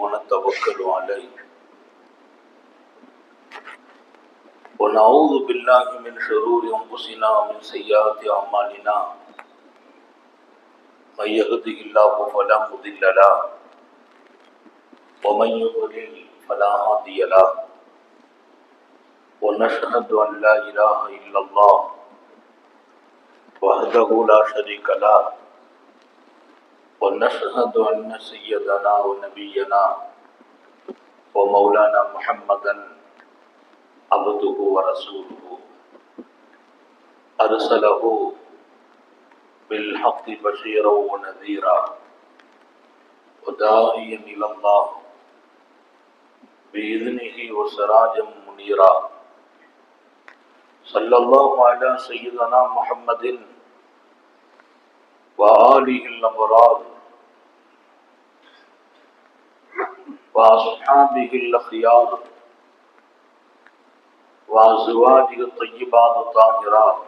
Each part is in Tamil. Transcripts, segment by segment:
ونتوكل عليه ونعوذ بالله من شرور أنفسنا ومن سيئات أعمالنا من يهده الله فلا مضل له ومن يضلل فلا هادي له ونشهد أن لا إله إلا الله وحده لا شريك له ونشهد أن سيدنا ونبينا ومولانا محمدا عبده ورسوله أرسله بالحق بشيرا ونذيرا وداعيا إلى الله بإذنه وسراجا منيرا صلى الله على سيدنا محمد وآله الأبرار وأصحابه الأخيار وأزواجه الطيبات الطاهرات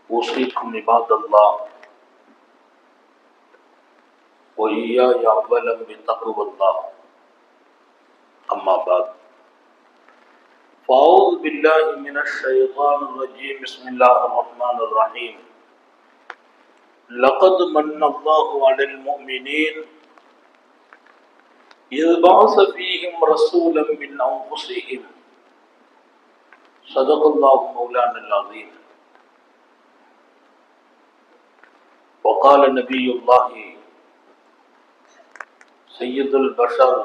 أوصيكم عباد الله وإياي أولا بتقوى الله أما بعد فأعوذ بالله من الشيطان الرجيم بسم الله الرحمن الرحيم لقد من الله على المؤمنين إذ بعث فيهم رسولا من أنفسهم صدق الله مولانا العظيم وقال نبي الله سيد البشر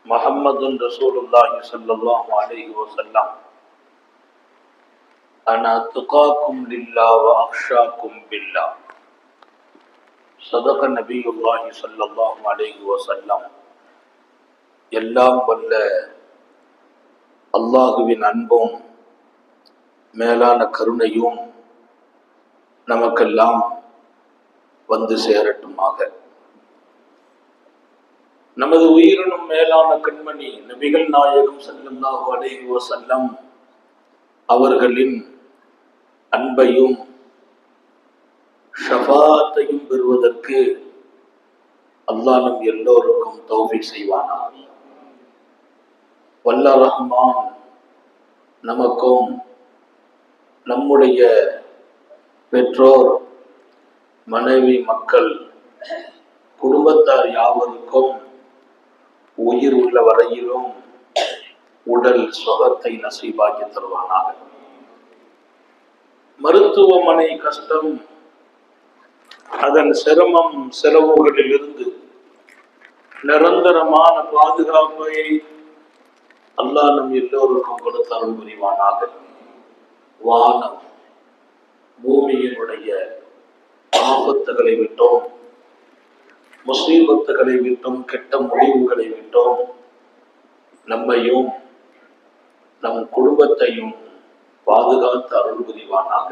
محمد رسول الله صلى الله عليه وسلم أنا أتقاكم لله وأخشاكم بالله صدق نبي الله صلى الله عليه وسلم எல்லாம் வல்ல அல்லாஹுவின் அன்பும் மேலான கருணையும் நமக்கெல்லாம் வந்து சேரட்டுமாக. நமது உயிரினும் மேலான கண்மணி நபிகள் நாயகம் ஸல்லல்லாஹு அலைஹி வஸல்லம் அவர்களின் அன்பையும் ஷஃபாஅத்தையும் பெறுவதற்கு அல்லாஹ் நம் எல்லோருக்கும் தௌஃபீக் செய்வானாக. வல்ல ரஹ்மான் நமக்கும் நம்முடைய பெற்றோர், மனைவி, மக்கள், குடும்பத்தார் யாவருக்கும் உயிர் உள்ள வரையிலும் உடல் சுகத்தை நசீபாக்கி தருவானாக. மருத்துவமனை கஷ்டம், அதன் சிரமம் செலவுகளில் இருந்து நிரந்தரமான பாதுகாப்பை அல்லாஹ் நம் எல்லோருக்கும் கொடுத்தருள் புரிவானாக. வானம் பூமியினுடைய ஆபத்துகளை விட்டோம், முசீபத்துகளை விட்டோம், கெட்ட முடிவுகளை விட்டோம் நம்மையும் நம் குடும்பத்தையும் பாதுகாத்து அருள் புரிவானாக.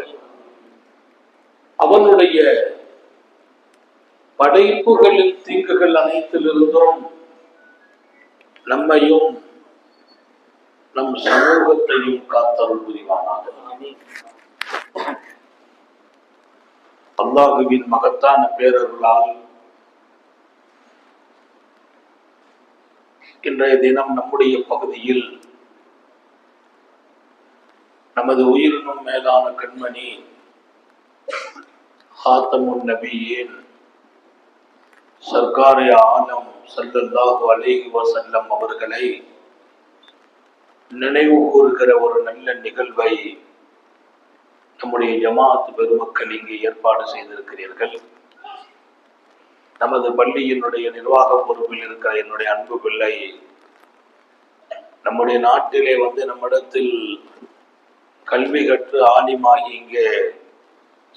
அவனுடைய படைப்புகளில் தீங்குகள் அனைத்திலிருந்தும் நம்மையும் நம் சமூகத்தையும் காத்தருள் புரிவானாக. அல்லாஹுவின் மகத்தான பேரருளால் இன்றைய தினம் நம்முடைய பகுதியில் நமது உயிரினும் மேலான கண்மணி ஹாத்தமுன் நபியின் சர்க்காரே ஆலம் ஸல்லல்லாஹு அலைஹி வஸல்லம் அவர்களை நினைவு கூறுகிற ஒரு நல்ல நிகழ்வை நம்முடைய ஜமாஅத் பெருமக்கள் இங்கே ஏற்பாடு செய்திருக்கிறீர்கள். நமது பள்ளியினுடைய நிர்வாக பொறுப்பில் இருக்கிற என்னுடைய அன்பு பிள்ளை, நம்முடைய நாட்டிலே நம்மிடத்தில் கல்வி கற்று ஆலிமாகி இங்கே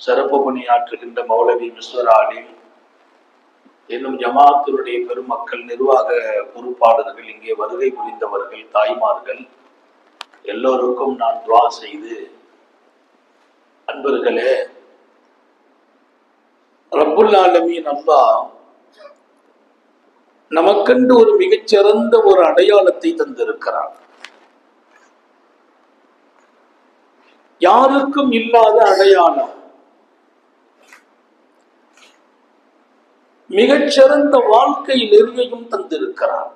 சிறப்பு பணியாற்றுகின்ற மௌலவி மிஸ்வர் ஆலிம், இன்னும் ஜமாஅத்தினுடைய பெருமக்கள், நிர்வாக பொறுப்பாளர்கள், இங்கே வருகை புரிந்தவர்கள், தாய்மார்கள் எல்லோருக்கும் நான் துஆ செய்து, அன்பர்களே, ரப்புல் ஆலமீன் அல்லாஹ் நமக்கென்று ஒரு மிகச்சிறந்த ஒரு அடையாளத்தை தந்திருக்கிறார். யாருக்கும் இல்லாத அடையாளம். மிகச்சிறந்த வாழ்க்கை நெறியையும் தந்திருக்கிறார்.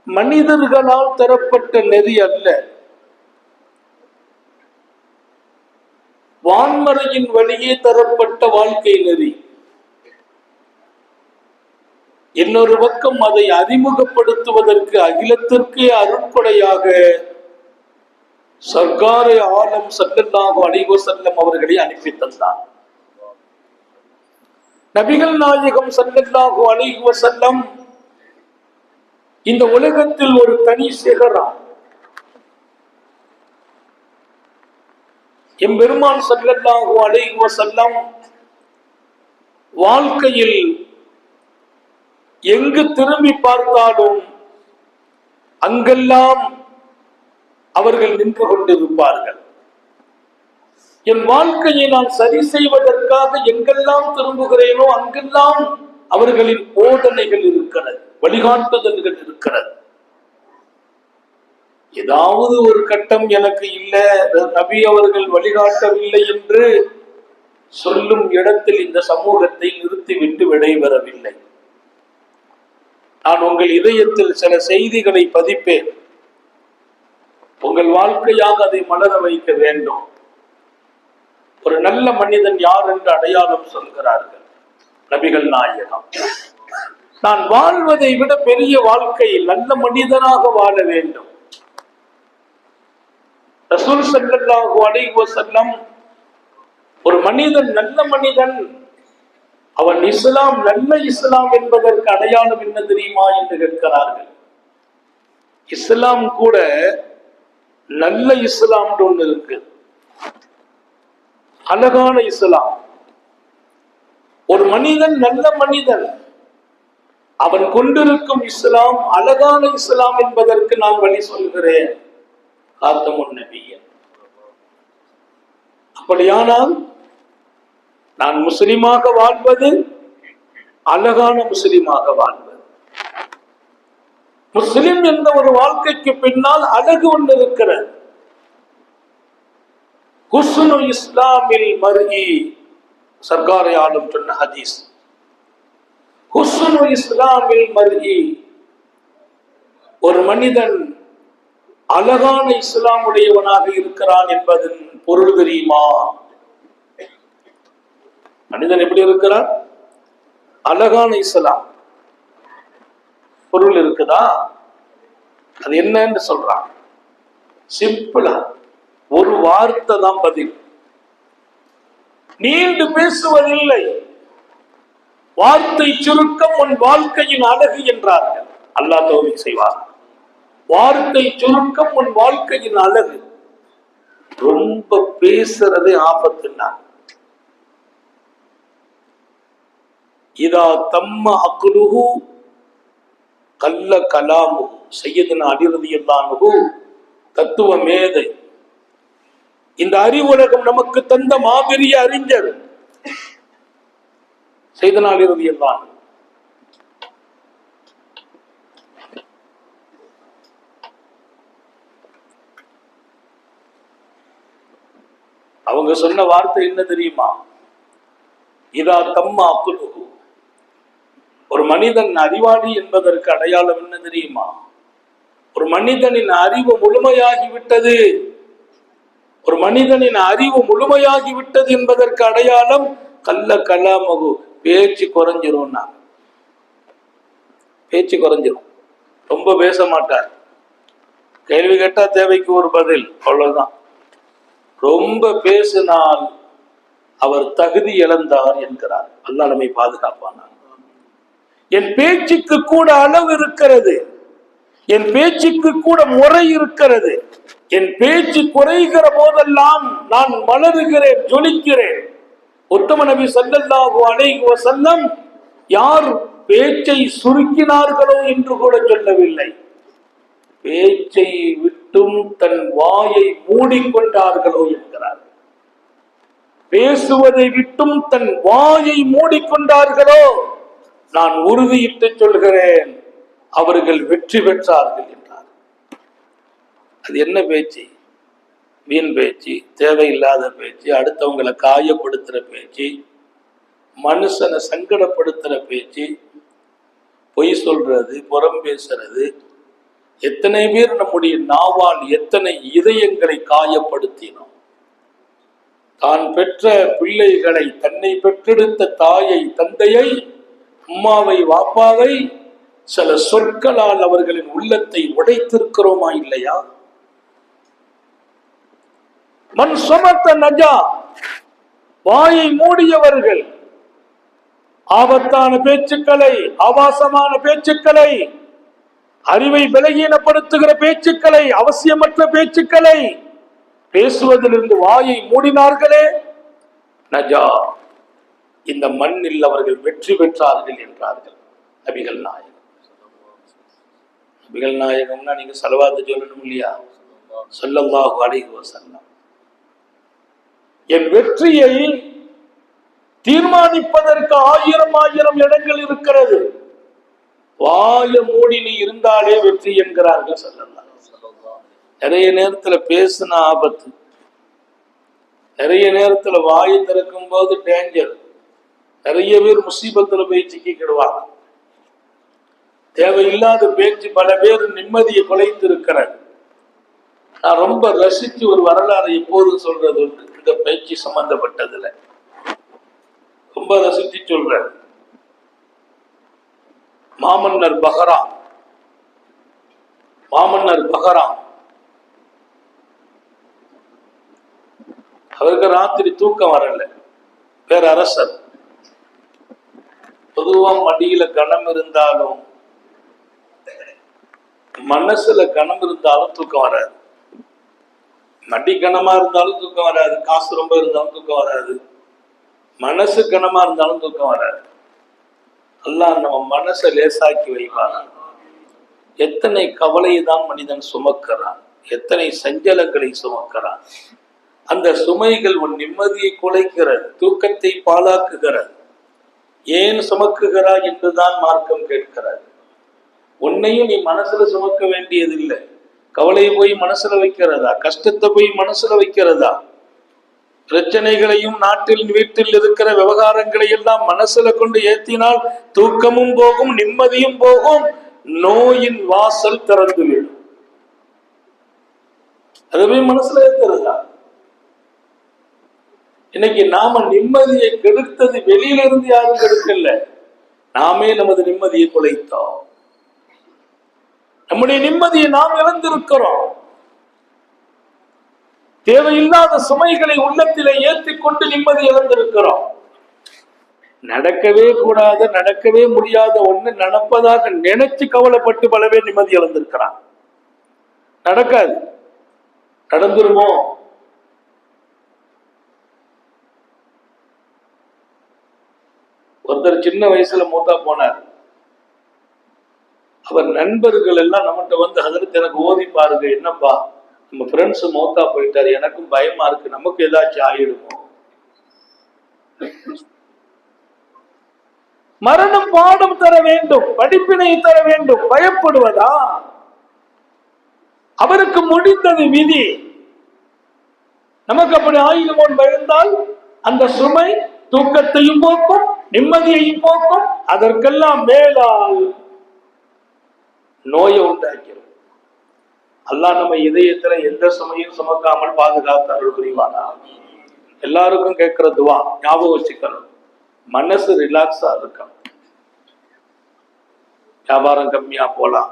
மனிதர்களால் தரப்பட்ட நெறி அல்ல, வான்மறையின் வழியே தரப்பட்ட வாழ்க்கை நெறி. இன்னொரு பக்கம் அதை அறிமுகப்படுத்துவதற்கு அகிலத்திற்கே அருட்கொடையாக சர்க்காரை ஆலம் ஸல்லல்லாஹு அலைஹி வஸல்லம் அவர்களை அனுப்பி தந்தார். நபிகள் நாயகம் ஸல்லல்லாஹு அலைஹி வஸல்லம் இந்த உலகத்தில் ஒரு தனி சிகரம். எம்பெருமான் ஸல்லல்லாஹு அலைஹி வஸல்லம் வாழ்க்கையில் எங்கு திரும்பி பார்த்தாலும் அங்கெல்லாம் அவர்கள் நின்று கொண்டிருப்பார்கள். என் வாழ்க்கையை நான் சரி செய்வதற்காக எங்கெல்லாம் திரும்புகிறேனோ அங்கெல்லாம் அவர்களின் போதனைகள் இருக்கிறது, வழிகாட்டுதல்கள் இருக்கிறது. ஏதாவது ஒரு கட்டம் எனக்கு இல்ல, நபி அவர்கள் வழிகாட்டவில்லை என்று சொல்லும் இடத்தில் இந்த சமூகத்தை நிறுத்திவிட்டு விடைபெறவில்லை. நான் உங்கள் இதயத்தில் சில செய்திகளை பதிப்பேன். உங்கள் வாழ்க்கையாக அதை மலர வைக்க வேண்டும். ஒரு நல்ல மனிதன் யார் என்று அடையாளம் சொல்கிறார்கள் நபிகள் நாயகம். நான் வாழ்வதை விட பெரிய வாழ்க்கை நல்ல மனிதனாக வாழ வேண்டும். ரசூல் ஸல்லல்லாஹு அலைஹி வஸல்லம் ஒரு மனிதன் நல்ல மனிதன், அவன் இஸ்லாம் நல்ல இஸ்லாம் என்பதற்கு அடையாளம் என்ன தெரியுமா என்று கேட்கிறார்கள். இஸ்லாம் கூட நல்ல இஸ்லாம் ஒன்று இருக்கு, அழகான இஸ்லாம். ஒரு மனிதன் நல்ல மனிதன், அவன் கொண்டிருக்கும் இஸ்லாம் அழகான இஸ்லாம் என்பதற்கு நான் வழி சொல்கிறேன். காத்தமுன் நபியன். அப்படியானால் நான் முஸ்லிமாக வாழ்வது அழகான முஸ்லிமாக வாழ்வது. முஸ்லிம் என்ற ஒரு வாழ்க்கைக்கு பின்னால் அழகு ஒன்று இருக்கிறது. ஹுஸ்னு இஸ்லாமில் மர்இ, சர்க்காரை ஆலம் சொன்ன ஹதீஸ். ஹுஸ்னு இஸ்லாமில் மர்இ, ஒரு மனிதன் அழகான இஸ்லாம் உடையவனாக இருக்கிறான் என்பதன் பொருள் தெரியுமா? மனிதன் எப்படி இருக்கிறான்? அழகான இஸ்லாம். பொருள் இருக்குதா? அது என்னன்னு சொல்றான். சிம்பிளா ஒரு வார்த்தை தான் பதில். நீண்டு பேசுவதில்லை, வார்த்தை சுருக்கம் உன் வாழ்க்கையின் அழகு என்றார்கள். அல்லாஹ் தௌஃபீக் செய்வார். வார்த்தை சுருக்கம் உன் வாழ்க்கையின் அழகு. ரொம்ப பேசுறதே ஆபத்துன்னா. இதா தம்ம அக்லுஹு கல்ல கலாமு. சையதுனா அலி ரலியல்லாஹு அன்ஹு தத்துவ மேதை. இந்த அறிவுலகம் நமக்கு தந்த மாபெரிய அறிஞர் சையதுனா அலி ரலியல்லாஹு அன்ஹு. அவங்க சொன்ன வார்த்தை என்ன தெரியுமா? இதா தம்மா அக்லுஹு. ஒரு மனிதன் அறிவாளி என்பதற்கு அடையாளம் என்ன தெரியுமா? ஒரு மனிதனின் அறிவு முழுமையாகிவிட்டது. ஒரு மனிதனின் அறிவு முழுமையாகிவிட்டது என்பதற்கு அடையாளம் கல்ல கலாமகு, பேச்சு குறைஞ்சிரும். பேச்சு குறைஞ்சிரும். ரொம்ப பேச மாட்டார். கேள்வி கேட்டா தேவைக்கு ஒரு பதில், அவ்வளவுதான். ரொம்ப பேசினால் அவர் தகுதி இழந்தார் என்கிறார். அல்லாஹ் நம்மை பாதுகாப்பானார். என் பேச்சுக்கு கூட அளவு இருக்கிறது, என் பேச்சுக்கு கூட முறை இருக்கிறது. என் பேச்சு குறைகிற போதெல்லாம் நான் மலருகிறேன், ஜொலிக்கிறேன். உத்தம நபி ஸல்லல்லாஹு அலைஹி வஸல்லம் யார் பேச்சை சுருக்கினார்களோ என்று கூட சொல்லவில்லை, பேச்சை விட்டும் தன் வாயை மூடிக்கொண்டார்களோ என்கிறார். பேசுவதை விட்டும் தன் வாயை மூடிக்கொண்டார்களோ, நான் உறுதியிட்டு சொல்கிறேன் அவர்கள் வெற்றி பெற்றார்கள் என்றார். அது என்ன பேச்சு? வீண் பேச்சு, தேவையில்லாத பேச்சு, அடுத்தவங்களை காயப்படுத்துற பேச்சு, மனுஷனை சங்கடப்படுத்துற பேச்சு, பொய் சொல்றது, புறம் பேசுறது, எத்தனை பேர் நம்முடைய நாவால் எத்தனை இதயங்களை காயப்படுத்தினோம். தான் பெற்ற பிள்ளைகளை, தன்னை பெற்றெடுத்த தாயை, தந்தையை, அம்மாவை, வாப்பாவை சில சொற்களால் அவர்களின் உள்ளத்தை உடைத்திருக்கிறோமா இல்லையா? மண் சுமத்த நஜா, வாயை மூடியவர்கள் ஆபத்தான பேச்சுக்களை, ஆபாசமான பேச்சுக்களை, அறிவை பலகீனப்படுத்துகிற பேச்சுக்களை, அவசியமற்ற பேச்சுக்களை பேசுவதிலிருந்து வாயை மூடினார்களே, நஜா, இந்த மண்ணில் அவர்கள் வெற்றி பெற்றார்கள் என்றார்கள் நபிகள் நாயகம். நபிகள் நாயகம்னா நீங்க ஸலவாத் சொல்லணும் இல்லையா? ஸல்லல்லாஹு அலைஹி வஸல்லம். என் வெற்றியை தீர்மானிப்பதற்கு ஆயிரம் இடங்கள் இருக்கிறது. வாய மூடி நீ இருந்தாலே வெற்றி என்கிறார்கள் ஸல்லல்லாஹு. நிறைய நேரத்துல பேசுன ஆபத்து, நிறைய நேரத்துல வாயை திறக்கும் போது டேஞ்சர். நிறைய பேர் முசீபத்துல போய் சிக்கிக்கிடுவாங்க. தேவையில்லாத பேச்சு பல பேர் நிம்மதியை குலைத்து இருக்கிறார். நான் ரொம்ப ரசிச்சு ஒரு வரலாறு எப்போதும் சொல்றது உண்டு இந்த பேச்சு சம்பந்தப்பட்டதுல. ரொம்ப ரசிச்சு சொல்றார். மாமன்னர் பஹராம், அவருக்கு ராத்திரி தூக்கம் வரல. பேரரசர். பொதுவா மடியில கனம் இருந்தாலும் மனசுல கனம் இருந்தாலும் தூக்கம் வராது. மடி கனமா இருந்தாலும் தூக்கம் வராது, காசு ரொம்ப இருந்தாலும் தூக்கம் வராது, மனசு கனமா இருந்தாலும் தூக்கம் வராது. அல்லாஹ் நம்ம மனசை லேசாக்கி வைப்பான். எத்தனை கவலையை தான் மனிதன் சுமக்கிறான், எத்தனை சஞ்சலங்களை சுமக்கிறான். அந்த சுமைகள் உன் நிம்மதியை குலைக்கிறது, தூக்கத்தை பாழாக்குகிறது. ஏன் சுமக்குகிறாய் என்றுதான் மார்க்கம் கேட்கிறது. உன்னையும் நீ மனசுல சுமக்க வேண்டியதில்லை. கவலையை போய் மனசுல வைக்கிறதா, கஷ்டத்தை போய் மனசுல வைக்கிறதா, பிரச்சனைகளையும் நாட்டில் வீட்டில் இருக்கிற விவகாரங்களை எல்லாம் மனசுல கொண்டு ஏற்றினால் தூக்கமும் போகும், நிம்மதியும் போகும், நோயின் வாசல் திறந்து விடும். அதை போய் மனசுல ஏற்றுறதா? இன்னைக்கு நாம நிம்மதியை கெடுத்தது வெளியில இருந்து யாரும் கெடுக்கல, நாமே நமது நிம்மதியை குலைத்தோம். நம்முடைய நிம்மதியை நாம் இழந்திருக்கிறோம். தேவையில்லாத சுமைகளை உள்ளத்திலே ஏற்றிக்கொண்டு நிம்மதி இழந்திருக்கிறோம். நடக்கவே கூடாத, நடக்கவே முடியாத ஒண்ணு நடப்பதாக நினைச்சு கவலைப்பட்டு பல பேர் நிம்மதி இழந்திருக்கிறான். நடக்காது, நடந்துருமோ? ஒருத்தர் சின்ன வயசுல மூத்தா போனார். அவர் நண்பர்கள் எல்லாம் நம்மகிட்ட வந்து ஹதரத் எனக்கு ஓதி பாருங்க, என்னப்பா நம்ம ஃப்ரெண்ட்ஸ் மௌத்தா போயிட்டாரு, எனக்கும் பயமா இருக்கு, நமக்கு ஏதாச்சும் ஆயிடுமோ. மரணம் பாடம் தர வேண்டும், படிப்பினை தர வேண்டும், பயப்படுவதா? அவருக்கு முடிந்தது விதி, நமக்கு அப்படி ஆயிடுமோன்னு பயந்தால் அந்த சுமை தூக்கத்தையும் போக்கும், நிம்மதியையும் போக்கும், அதற்கெல்லாம் மேலால் நோயை உண்டாக்கிறோம். அல்லாஹ் நம்ம இதயத்துல எந்த சுமையும் சுமக்காமல் பாதுகாத்து அருள் புரிவானா. எல்லாருக்கும் கேட்கிற துவா ஞாபகம் வச்சுக்கணும், மனசு ரிலாக்ஸா இருக்கணும். வியாபாரம் கம்மியா போலாம்,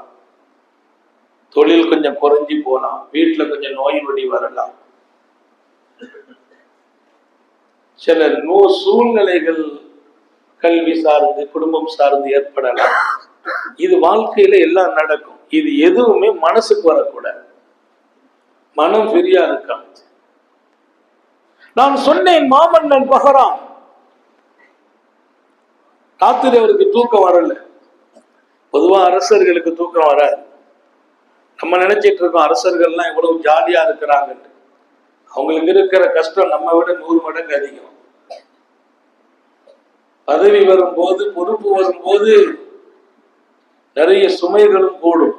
தொழில் கொஞ்சம் குறைஞ்சி போலாம், வீட்டுல கொஞ்சம் நோய் நொடி வரலாம், சில சூழ்நிலைகள் கல்வி சார்ந்து குடும்பம் சார்ந்து ஏற்படலாம். இது வாழ்க்கையில எல்லாம் நடக்கும். இது எதுவுமே மனசுக்கு வரக்கூடாது. மனம் ஃப்ரீயா இருக்கான். நான் சொன்னேன், மாமன்னன் பஹராம் ராத்திரி அவருக்கு தூக்கம் வரல. பொதுவா அரசர்களுக்கு தூக்கம் வராது. நம்ம நினைச்சிட்டு இருக்கோம் அரசர்கள்லாம் எவ்வளவு ஜாலியா இருக்கிறாங்க. அவங்களுக்கு இருக்கிற கஷ்டம் நம்ம விட 100 மடங்கு அதிகம். பதவி வரும்போது, பொறுப்பு வரும்போது நிறைய சுமைகளும் கூடும்.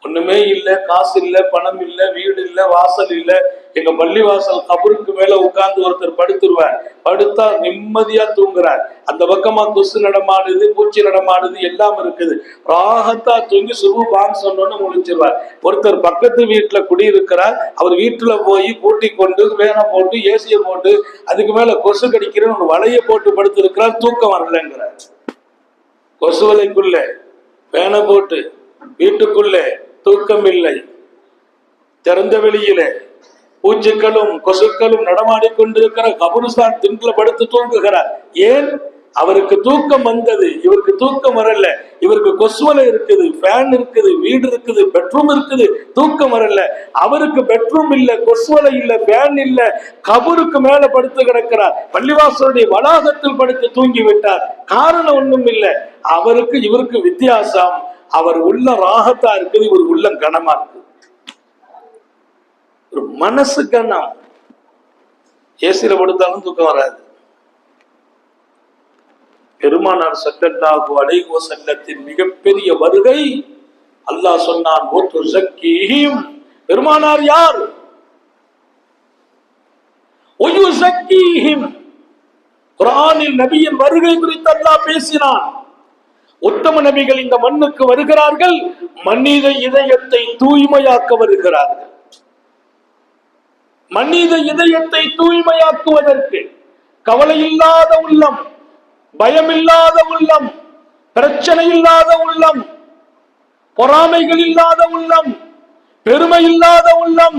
ஒண்ணுமே இல்ல, காசு இல்ல, பணம் இல்ல, வீடு இல்ல, வாசல் இல்ல. எங்க பள்ளி வாசல் கபருக்கு மேல உட்கார்ந்து ஒருத்தர் படுத்துருவார். படுத்தா நிம்மதியா தூங்குறார். அந்த பக்கமா கொசு நடமாடுது, பூச்சி நடமாடுது, எல்லாம் இருக்குது. ராகத்தா தூங்கி சுபு பாங் சொன்னோன்னு முழிச்சிருவார். ஒருத்தர் பக்கத்து வீட்டுல குடியிருக்கிறார். அவர் வீட்டுல போய் பூட்டி கொண்டு வேனை போட்டு ஏசிய போட்டு அதுக்கு மேல கொசு கடிக்கிற ஒரு வலைய போட்டு படுத்திருக்கிறார். தூக்கம் வரலங்கிறார். கொசு வலைக்குள்ள வேனை போட்டு வீட்டுக்குள்ளே தூக்கம் இல்லை. திறந்த வெளியில பூச்சிகளும் கொசுக்களும் நடமாடிக்கொண்டிருக்கிற கபருஸ்தான் திண்டுல படுத்து தூங்குகிறார். ஏன்? அவருக்கு தூக்கம் வந்தது, இவருக்கு தூக்கம் வரல. இவருக்கு கொசுவலை இருக்குது, ஃபேன் இருக்குது, வீடு இருக்குது, பெட்ரூம் இருக்குது, தூக்கம் வரல. அவருக்கு பெட்ரூம் இல்ல, கொசுவலை இல்ல, ஃபேன் இல்ல, கபருக்கு மேல படுத்து கிடக்கிறார். பள்ளிவாசலுடைய வளாகத்தில் படுத்து தூங்கி விட்டார். காரணம் ஒண்ணும் இல்லை. அவருக்கு இவருக்கு வித்தியாசம். அவர் உள்ள ராகத்தா இருக்குது, இவர் உள்ள கனமா இருக்கு. ஒரு மனசு கனம். ஏசில படுத்தாலும் தூக்கம் வராது. பெருமானார் ஸல்லல்லாஹு அலைஹி வஸல்லத்தின் மிகப்பெரிய வருகை. அல்லாஹ் சொன்னான், பெருமானார் யார்? குர்ஆனில் நபியின் வருகை குறித்து அல்லாஹ் பேசினான். உத்தம நபிகள் இந்த மண்ணுக்கு வருகிறார்கள், மனித இதயத்தை தூய்மையாக்க வருகிறார்கள். மனித இதயத்தை தூய்மையாக்குவதற்கு கவலை இல்லாத உள்ளம், பயமில்லாத உள்ளம், பிரச்சனை இல்லாத உள்ளம், பொறாமைகள் இல்லாத உள்ளம், பெருமை இல்லாத உள்ளம்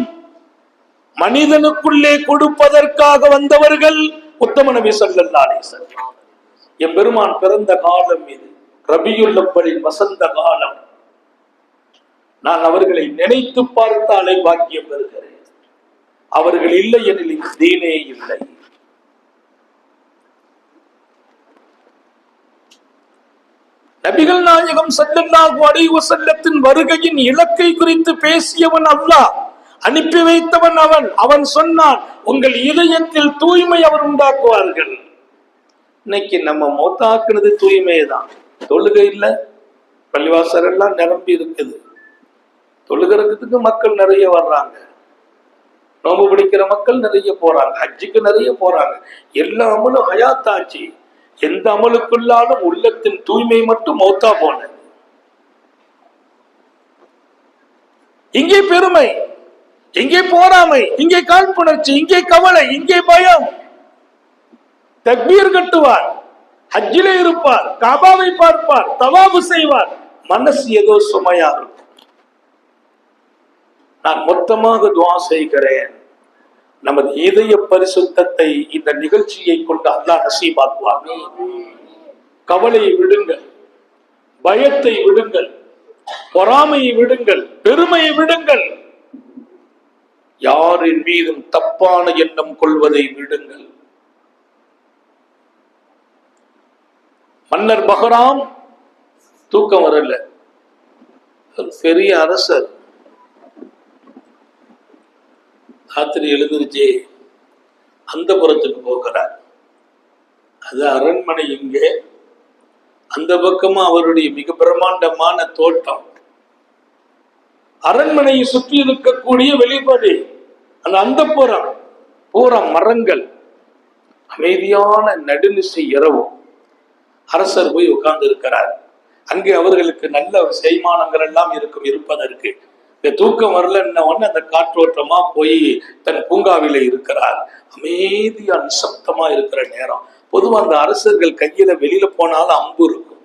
மனிதனுக்குள்ளே கொடுப்பதற்காக வந்தவர்கள் உத்தம நபி ஸல்லல்லாஹு அலைஹி வஸல்லம். என் பெருமான் பிறந்த காலம் இது ரபியுல் அவ்வலின் வசந்த காலம். நான் அவர்களை நினைத்து பார்த்தாலே பாக்கியம் பெறுகிறேன். அவர்கள் இல்லை எனில் தீனே இல்லை. நபிகள் நாயகம் ஸல்லல்லாஹு அலைஹி வஸல்லத்தின் வருகையின் இலக்கை குறித்து பேசியவன் அல்லாஹ், அனுப்பி வைத்தவன் அவன். அவன் சொன்னான், உங்கள் இதயத்தில் தூய்மை அவர் உண்டாக்குவார்கள். இன்னைக்கு நம்ம மௌத்தாக்குனது தூய்மைதான். தொழுகை இல்ல, பள்ளிவாசல் எல்லாம் நிரம்பி இருக்குது. தொழுகிறதுக்கு மக்கள் நிறைய வர்றாங்க, நோம்பு பிடிக்கிற மக்கள் நிறைய போறாங்க, ஹஜ்ஜுக்கு நிறைய போறாங்க. எல்லா அமலும் ஹயாத்தாச்சு. எந்த அமலுக்குள்ளாலும் உள்ளத்தின் தூய்மை மட்டும் மௌத்தா போனது. இங்கே பெருமை, இங்கே போராமை, இங்கே காழ்ப்புணர்ச்சி, இங்கே கவலை, இங்கே பயம். தக்பீர் கட்டுவார், ஹஜ்ஜிலே இருப்பார், காபாவை பார்ப்பார், தவாபு செய்வார், மனசு ஏதோ சுமையா இருக்கும். நான் மொத்தமாக துஆ செய்கிறேன், நமது இதய பரிசுத்தத்தை இந்த நிகழ்ச்சியை கொண்டு அல்லாஹ் நசீபாக்குவாங்க. கவலையை விடுங்கள், பயத்தை விடுங்கள், பொறாமையை விடுங்கள், பெருமையை விடுங்கள், யாரின் மீதும் தப்பான எண்ணம் கொள்வதை விடுங்கள். மன்னர் பஹராம் தூக்கம் வரல, பெரிய அரசர். ராத்திரி எழுந்திருச்சு அந்த புறத்துக்கு போகிறார். அது அரண்மனை இங்கே, அந்த பக்கமா அவருடைய மிக பிரம்மாண்டமான தோட்டம். அரண்மனையை சுற்றி இருக்கக்கூடிய வெளிப்படை அந்த புறம் பூரா மரங்கள், அமைதியான நடுநிசை இரவு. அரசர் போய் உட்கார்ந்து இருக்கிறார். அங்கே அவர்களுக்கு நல்ல செய்மானங்கள் எல்லாம் இருப்பதற்கு. இந்த தூக்கம் வரலன்ன உடனே அந்த காற்றோட்டமா போய் தன் பூங்காவில இருக்கிறார். அமைதியா நிசப்தமா இருக்கிற நேரம். பொதுவா அந்த அரசர்கள் கையில வெளியில போனாலும் அம்பு இருக்கும்,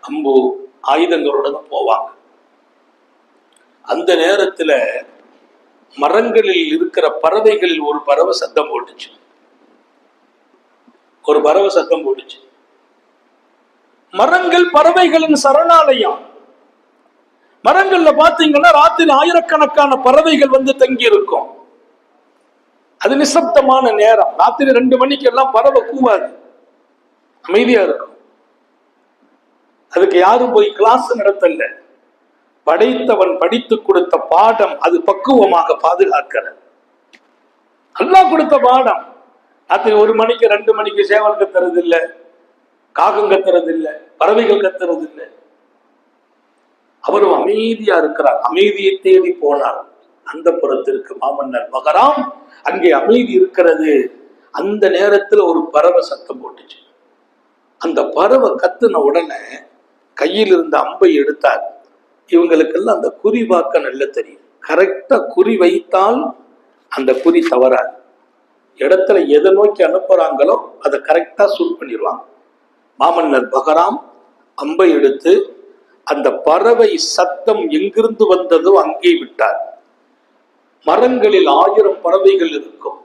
அம்பு ஆயுதங்களுடன் போவாங்க. அந்த நேரத்துல மரங்களில் இருக்கிற பறவைகளில் ஒரு பறவை சத்தம் போட்டுச்சு. மரங்கள் பறவைகளின் சரணாலயம். மரங்கள்ல பாத்தீங்கன்னா ராத்திரி ஆயிரக்கணக்கான பறவைகள் வந்து தங்கி இருக்கும். அது நிசப்தமான நேரம். ராத்திரி 2 மணிக்கு எல்லாம் பறவை கூவாது, அமைதியா இருக்கும். அதுக்கு யாரும் போய் கிளாஸ் நடத்தல. படைத்தவன் படித்து கொடுத்த பாடம், அது பக்குவமாக பாதுகாக்கிறது. அல்லாஹ் கொடுத்த பாடம். ராத்திரி 1 மணிக்கு 2 மணிக்கு சேவல் கத்துறது இல்லை, காகம் கத்துறது இல்லை, பறவைகள் கத்துறது இல்லை. அவரும் அமைதியா இருக்கிறார். அமைதியை தேடி போனார். அந்த புறத்திற்கு மாமன்னர் பகராம், அங்கே அமைதி இருக்கிறது. அந்த நேரத்தில் ஒரு பறவை சத்தம் போட்டுச்சு. அந்த பறவை கத்துன உடனே கையில் இருந்த அம்பை எடுத்தார். இவங்களுக்கெல்லாம் அந்த குறி பார்க்க நல்ல தெரியும். கரெக்டா குறி வைத்தால் அந்த குறி தவறாது. இடத்துல எதை நோக்கி அனுப்புறாங்களோ அதை கரெக்டா சூட் பண்ணிடுவாங்க. மாமன்னர் பகராம் அம்பை எடுத்து அந்த பறவை சத்தம் எங்கிருந்து வந்ததோ அங்கே விட்டார். மரங்களில் 1000 பறவைகள் இருக்கும்.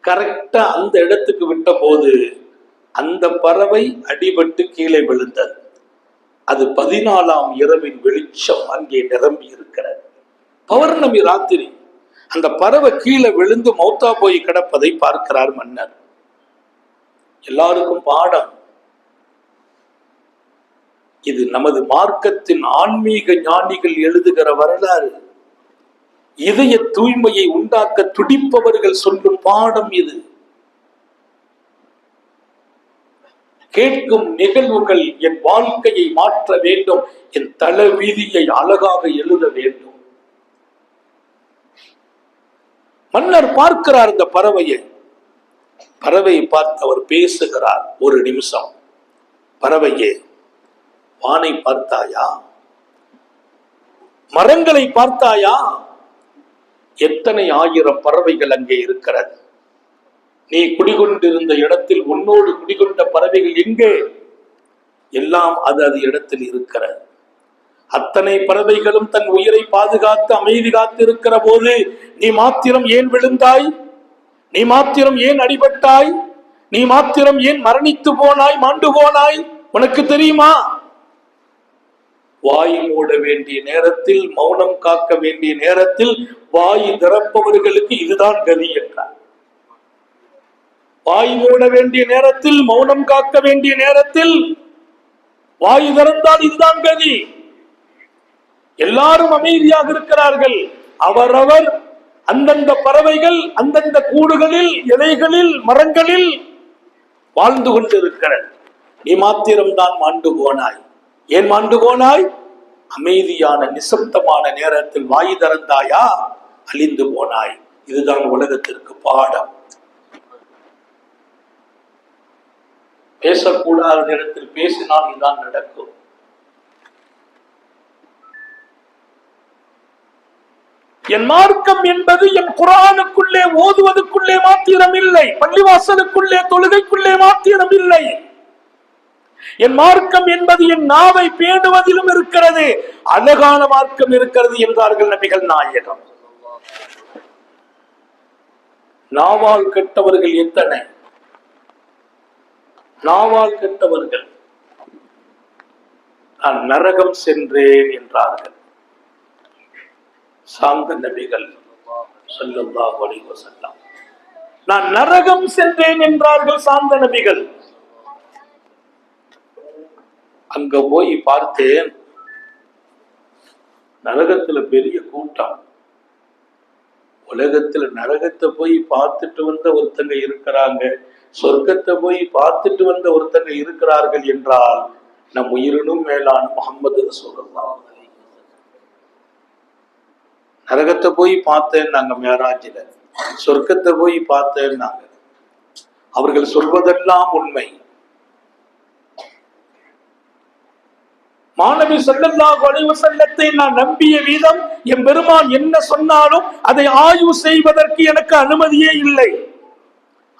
கரெக்டா அந்த இடத்துக்கு விட்ட போது அந்த பறவை அடிபட்டு கீழே விழுந்தது. அது 14ஆம் இரவின் வெளிச்சம் அங்கே நிரம்பி இருக்கிறது. பௌர்ணமி ராத்திரி அந்த பறவை கீழே விழுந்து மௌத்தா போய் கிடப்பதை பார்க்கிறார் மன்னர். எல்லாருக்கும் பாடம். இது நமது மார்க்கத்தின் ஆன்மீக ஞானிகள் எழுதுகிற வரலாறு. இதய தூய்மையை உண்டாக்க துடிப்பவர்கள் சொல்லும் பாடம் இது. கேட்கும் நிகழ்வுகள் என் வாழ்க்கையை மாற்ற வேண்டும், என் தல வீதியை அழகாக எழுத வேண்டும். மன்னர் பார்க்கிறார் இந்த பறவையை. பறவையை பார்த்து அவர் பேசுகிறார். ஒரு நிமிஷம், பறவையே, வானை பார்த்தாயா? மரங்களை பார்த்தாயா? எத்தனை 1000 பறவைகள் அங்கே இருக்கிறது. நீ குடிகொண்டிருந்த இடத்தில் உன்னோடு குடிகொண்ட பறவைகள் எங்கே? எல்லாம் அது இடத்தில் இருக்கிறது. அத்தனை பறவைகளும் தன் உயிரை பாதுகாத்து அமைதி காத்து இருக்கிற போது நீ மாத்திரம் ஏன் விழுந்தாய்? நீ மாத்திரம் ஏன் அடிபட்டாய்? நீ மாத்திரம் ஏன் மரணித்து போனாய், மாண்டு போனாய்? உனக்கு தெரியுமா? வாய் மூட வேண்டிய நேரத்தில், மௌனம் காக்க வேண்டிய நேரத்தில் வாய் திறப்பவர்களுக்கு இதுதான் கதி என்றார். வாய் மூட வேண்டிய நேரத்தில், மௌனம் காக்க வேண்டிய நேரத்தில் வாய் திறந்தால் இதுதான் கதி. எல்லாரும் அமைதியாக இருக்கிறார்கள். அவரவர் அந்தந்த பறவைகள் அந்தந்த கூடுகளில், இலைகளில், மரங்களில் வாழ்ந்து கொண்டிருக்கிறது. நீ மாத்திரம்தான் மாண்டு போனாய். ஏன் மாண்டு போனாய்? அமைதியான நிசப்தமான நேரத்தில் வாய் திறந்தாயா? அழிந்து போனாய். இதுதான் உலகத்திற்கு பாடம். பேசக்கூடாத நேரத்தில் பேசினால் இதுதான் நடக்கும். என் மார்க்கம் என்பது என் குர்ஆனுக்குள்ளே ஓதுவதற்குள்ளே மாத்திரம் இல்லை, பள்ளிவாசலுக்குள்ளே தொழுகைக்குள்ளே மாத்திரம் இல்லை. என் மார்க்கம் என்பது என் நாவை பேணுவதிலும் இருக்கிறது. அழகான மார்க்கம் இருக்கிறது என்றார்கள் நபிகள் நாயகம். நாவால் கெட்டவர்கள் எத்தனை? நாவால் கெட்டவர்கள். நான் நரகம் சென்றேன் என்றார்கள் சாந்த நபிகள் ஸல்லல்லாஹு அலைஹி வஸல்லம். நான் நரகம் சென்றேன் என்றார்கள் சாந்த நபிகள். அங்க போய் பார்த்தேன், நரகத்துல பெரிய கூட்டம். உலகத்துல நரகத்தை போய் பார்த்துட்டு வந்த ஒருத்தங்க இருக்கிறாங்க, சொர்க்கத்தை போய் பார்த்துட்டு வந்த ஒருத்தங்க இருக்கிறார்கள் என்றால் நம் உயிரினும் மேலான முஹம்மது ரசூலுல்லாஹ். நரகத்தை போய் பார்த்தேன் நாங்க மேராஜில, சொர்க்கத்தை போய் பார்த்தேன் நாங்க. அவர்கள் சொல்வதெல்லாம் உண்மை. மாணவி ஸல்லல்லாஹு அலைஹி வஸல்லத்தை நான் நம்பிய வீதம், என் பெருமான் என்ன சொன்னாலும் அதை ஆய்வு செய்வதற்கு எனக்கு அனுமதியே இல்லை.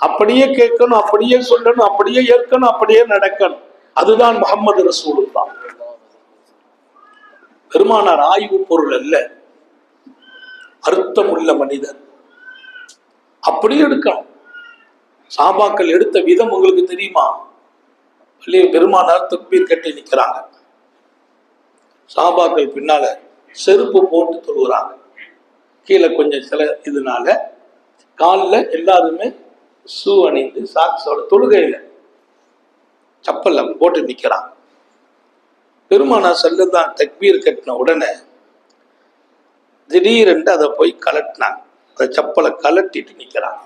அப்படியே கேட்கணும், அப்படியே சொல்லணும், அப்படியே ஏற்கணும், அப்படியே நடக்கணும். அதுதான் முஹம்மது ரசூலுல்லாஹ். பெருமானார் ஆய்வு பொருள் அல்ல, அர்த்தம் உள்ள மனிதர். அப்படியே எடுக்கணும். சாபாக்கள் எடுத்த விதம் உங்களுக்கு தெரியுமா? பெருமானார் தக்பீர் கட்டி நிற்கிறாங்க, சாபாக்கள் பின்னால செருப்பு போட்டு தொழுகிறாங்க. கீழே கொஞ்சம் சில இதனால காலில் எல்லாருமே ஷூ அணிந்து சாக்ஸோட தொழுகையில சப்பல் போட்டு நிற்கிறாங்க. பெருமானார் ஸல்லல்லாஹு தக்பீர் கட்டின உடனே திடீரென்று அதை போய் கலட்டினாங்க. அந்த சப்பலை கலட்டிட்டு நிற்கிறாங்க.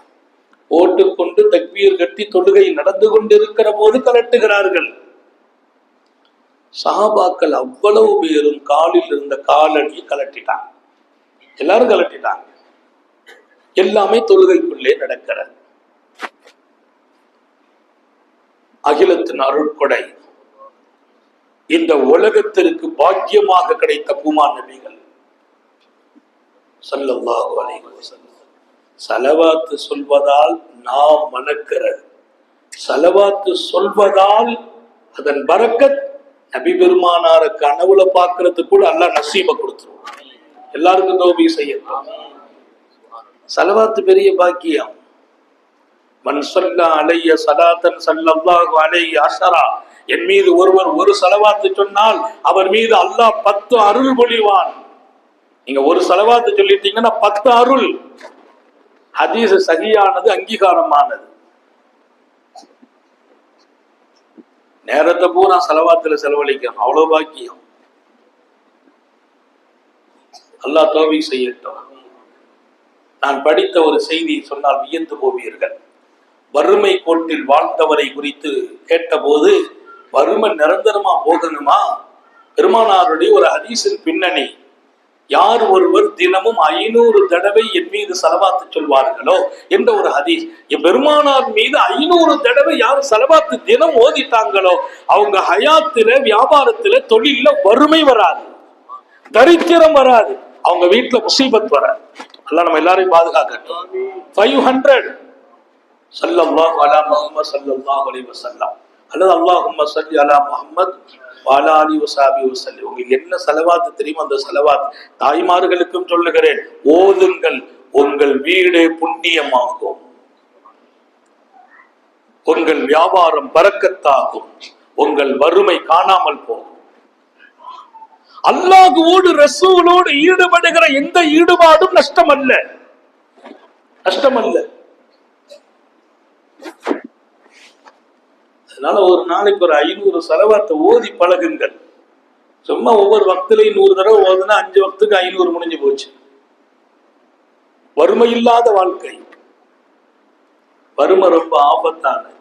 போட்டுக்கொண்டு தக்பீர் கட்டி தொழுகை நடந்து கொண்டிருக்கிற போது கலட்டுகிறார்கள். சஹாபாக்கள் அவ்வளவு பேரும் காலில் இருந்த காலடியை கலட்டிட்டாங்க. எல்லாரும் கலட்டிட்டாங்க. எல்லாமே தொழுகைக்குள்ளே நடக்கிறது. அகிலத்தின் அருட்கொடை, இந்த உலகத்திற்கு பாக்கியமாக கிடைத்த பூமான் நபிகள் ஸல்லல்லாஹு அலைஹி வஸல்லம். ஸலவாத்து சொல்வதால் நாம் மணக்கிறது, ஸலவாத்து சொல்வதால் அதன் பரக்கத் நபி பெருமானார கனவுல பார்க்கறதுக்கு கூட அல்லாஹ் நசீப கொடுத்துருவான். எல்லாருக்கும் தௌபீக் செய்யலாம். ஸலவாத்து பெரிய பாக்கியம். மன் ஸல்லா அலைய ஸலாத்தன் ஸல்லல்லாஹு அலைஹி அஸரா, என் மீது ஒருவர் ஒரு ஸலவாத்து சொன்னால் அவர் மீது அல்லாஹ் 10 அருள் பொழிவான். நீங்க ஒரு ஸலவாத்து சொல்லிட்டீங்கன்னா 10 அருள். ஹதீஸ் சஹீஹானது, அங்கீகாரமானது. நேரத்தை பூரா ஸலவாத்துல செலவழிக்கணும், அவ்வளவு பாக்கியம். அல்லாஹ் தௌபீக் செய்யட்டும். நான் படித்த ஒரு செய்தி சொன்னால் வியந்து போவீர்கள். வறுமை கோட்டில் வாழ்ந்தவரை குறித்து கேட்டபோது, வறுமை நிரந்தரமா போகணுமா? பெருமானாருடைய ஒரு ஹதீஸின் பின்னணி, யார் ஒருவர் தினமும் 500 தடவை என் மீது ஸலவாத்து சொல்வார்களோ என்ற ஒரு ஹதீஸ். என் பெருமானார் மீது 500 தடவை யார் ஸலவாத்து தினம் ஓதிட்டாங்களோ அவங்க ஹயாத்தில, வியாபாரத்துல, தொழில வறுமை வராது, தரித்திரம் வராது, அவங்க வீட்டுல முசீபத் வராது. அல்லாஹ் நம்ம எல்லாரையும் பாதுகாக்கட்டும். 500 ஸல்லல்லாஹு அலா முஹம்மது ஸல்லல்லாஹு அலைஹி வஸல்லம் அல்லது அல்லாஹும்ம ஸல்லி அலா முஹம்மத் வ அலா ஆலிஹி வஸஹ்பிஹி வஸல்லம். உங்களுக்கு என்ன ஸலவாத் தெரியுமோ அந்த ஸலவாத் தாய்மார்களுக்கும் சொல்லுகிறேன், ஓதுங்கள். உங்கள் வீடு புண்ணியமாகும், உங்கள் வியாபாரம் பரக்கத்தாகும், உங்கள் வறுமை காணாமல் போகும். அல்லாஹ்வோடு ரசூலோடு ஈடுபடுகிற எந்த ஈடுபாடும் நஷ்டம் அல்ல, நஷ்டம் அல்ல. அதனால ஒரு நாளைக்கு ஒரு 500 ஸலவாத்தை ஓதி பழகுங்கள். சும்மா ஒவ்வொரு வக்திலையும் 100 தடவை ஓதுனா 5 வக்துக்கு 500 முடிஞ்சு போச்சு. வறுமை இல்லாத வாழ்க்கை. வறுமை ரொம்ப ஆபத்தானது.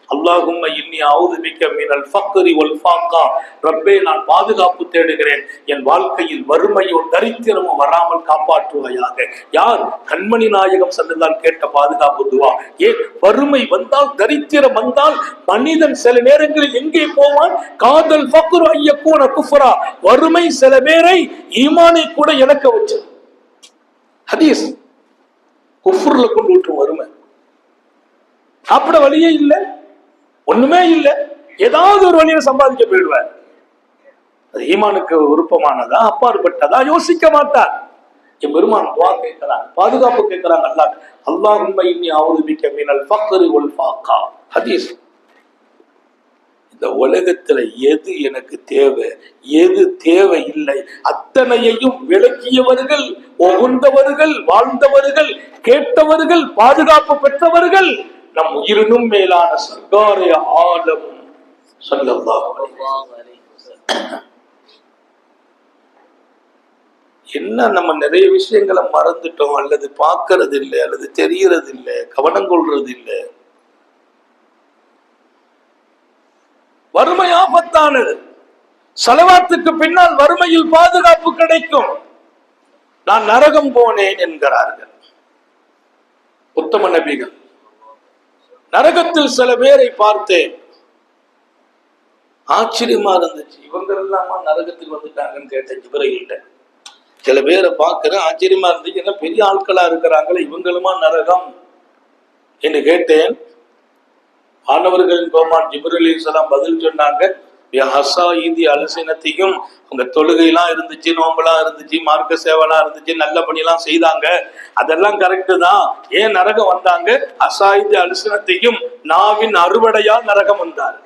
அல்லாஹும்ம இன்னி அஊது பிக்க மினல் ஃபக்ரி வல் ஃபாக்கா. ரப்பே, நான் பாதுகாப்பு தேடுகிறேன், என் வாழ்க்கையில் வறுமையோ தரித்திரமோ வராமல் காப்பாற்றுவாயாக. யார்? கண்மணி நாயகம் ஸல்லல்லாஹு கேட்ட பாதுகாப்பு துவா. ஏன்? வறுமை வந்தால், தரித்திரம் வந்தால் மனிதன் சில நேரங்களில் எங்கே போவான்? காதல் ஃபக்ரு ஐயக்கூன குஃப்ரா. வறுமை சில பேரை ஈமானை கூட இழக்க வச்சது. ஹதீஸ். குஃப்ர்ல கொண்டு விட்டு வறுமை. சாப்பிட வழியே இல்லை, ஒண்ணுமே இல்லை, ஏதாவது ஒரு வழியை சம்பாதிக்க போயிடுவார். அது ஈமானுக்கு விருப்பமானதா அப்பாற்பட்டதா யோசிக்க மாட்டார். என் பெருமான் துஆ கேட்கிறான், பாதுகாப்பு கேட்கிறாங்க. அல்லாஹ் அல்லாஹும்ம இன்னி அஊது பிக்க மினல் ஃபக்ரி வல் ஃபாக்கா. ஹதீஸ். இந்த உலகத்துல எது எனக்கு தேவை, எது தேவை இல்லை, அத்தனையையும் விளக்கியவர்கள், உகந்தவர்கள், வாழ்ந்தவர்கள், கேட்டவர்கள், பாதுகாப்பு பெற்றவர்கள் நம் உயிரினும் மேலான சர்க்காரிய ஆலம் ஸல்லல்லாஹு அலைஹி வஸல்லம். என்ன நம்ம நிறைய விஷயங்களை மறந்துட்டோம், அல்லது பார்க்கறது இல்லை, அல்லது தெரியறது இல்லை, கவனம் கொள்றது இல்லை. வறுமை ஆபத்தானது. ஸலவாத்துக்கு பின்னால் வறுமையில் பாதுகாப்பு கிடைக்கும். நான் நரகம் போனேன் என்கிறார்கள் உத்தம நபிகள். நரகத்தில் சில பேரை பார்த்தேன், ஆச்சரியமா இருந்துச்சு. இவங்க எல்லாமா நரகத்துக்கு வந்துட்டாங்கன்னு கேட்டேன் ஜிப்ரீல்கிட்ட. சில பேரை பார்க்கிறேன், ஆச்சரியமா இருந்துச்சு, என்ன பெரிய ஆட்களா இருக்கிறாங்களே, இவங்களுமா நரகம் என்று கேட்டேன். ஆனவர்களின் பெருமான் ஜிப்ரீல் அலைஹிஸ்ஸலாம் பதில் சொன்னாங்க, அலசினத்தையும் உங்க தொழுகையெல்லாம் இருந்துச்சு, நோம்பெல்லாம் இருந்துச்சு, மார்க்க சேவெல்லாம் இருந்துச்சு, நல்ல பணியெல்லாம் செய்தாங்க, அதெல்லாம் கரெக்டு தான். ஏன் நரகம் வந்தாங்க? அசாயிதி அலுசினத்தையும் நாவின் அறுவடையால் நரகம் வந்தாங்க.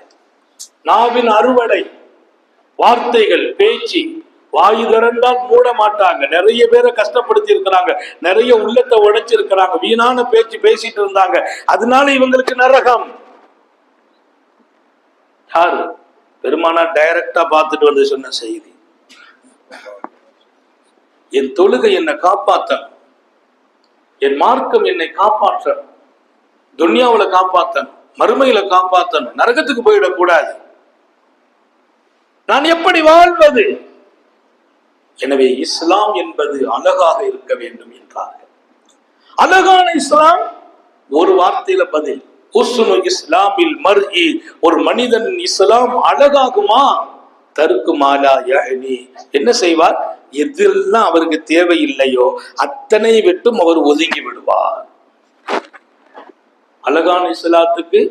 நாவின் அறுவடை, வார்த்தைகள், பேச்சு, வாயு திறந்தால் மூட மாட்டாங்க. நிறைய பேரை கஷ்டப்படுத்தி இருக்கிறாங்க, நிறைய உள்ளத்தை உடைச்சிருக்கிறாங்க, வீணான பேச்சு பேசிட்டு இருந்தாங்க, அதனால இவங்களுக்கு நரகம். யாரு? பெருமானா டைரக்டா பார்த்துட்டு வந்து சொன்ன செய்தி. என் தொழுகை என்னை காப்பாற்றணும், என் மார்க்கம் என்னை காப்பாற்றணும், துன்யாவுல காப்பாற்றணும், மறுமையில காப்பாற்றணும், நரகத்துக்கு போயிடக்கூடாது. நான் எப்படி வாழ்வது? எனவே இஸ்லாம் என்பது அழகாக இருக்க வேண்டும் என்றார்கள். அழகான இஸ்லாம் ஒரு வார்த்தையில பதில். ஹுஸ்னு இஸ்லாமில் மர்இ, ஒரு மனிதன் இஸ்லாம் அழகாகுமா? தருக்கு மாலா யஅனி, என்ன செய்வார்? எதெல்லாம் அவருக்கு தேவையில்லையோ அத்தனை விட்டும் அவர் ஒதுங்கி விடுவார். அழகான இஸ்லாத்துக்கு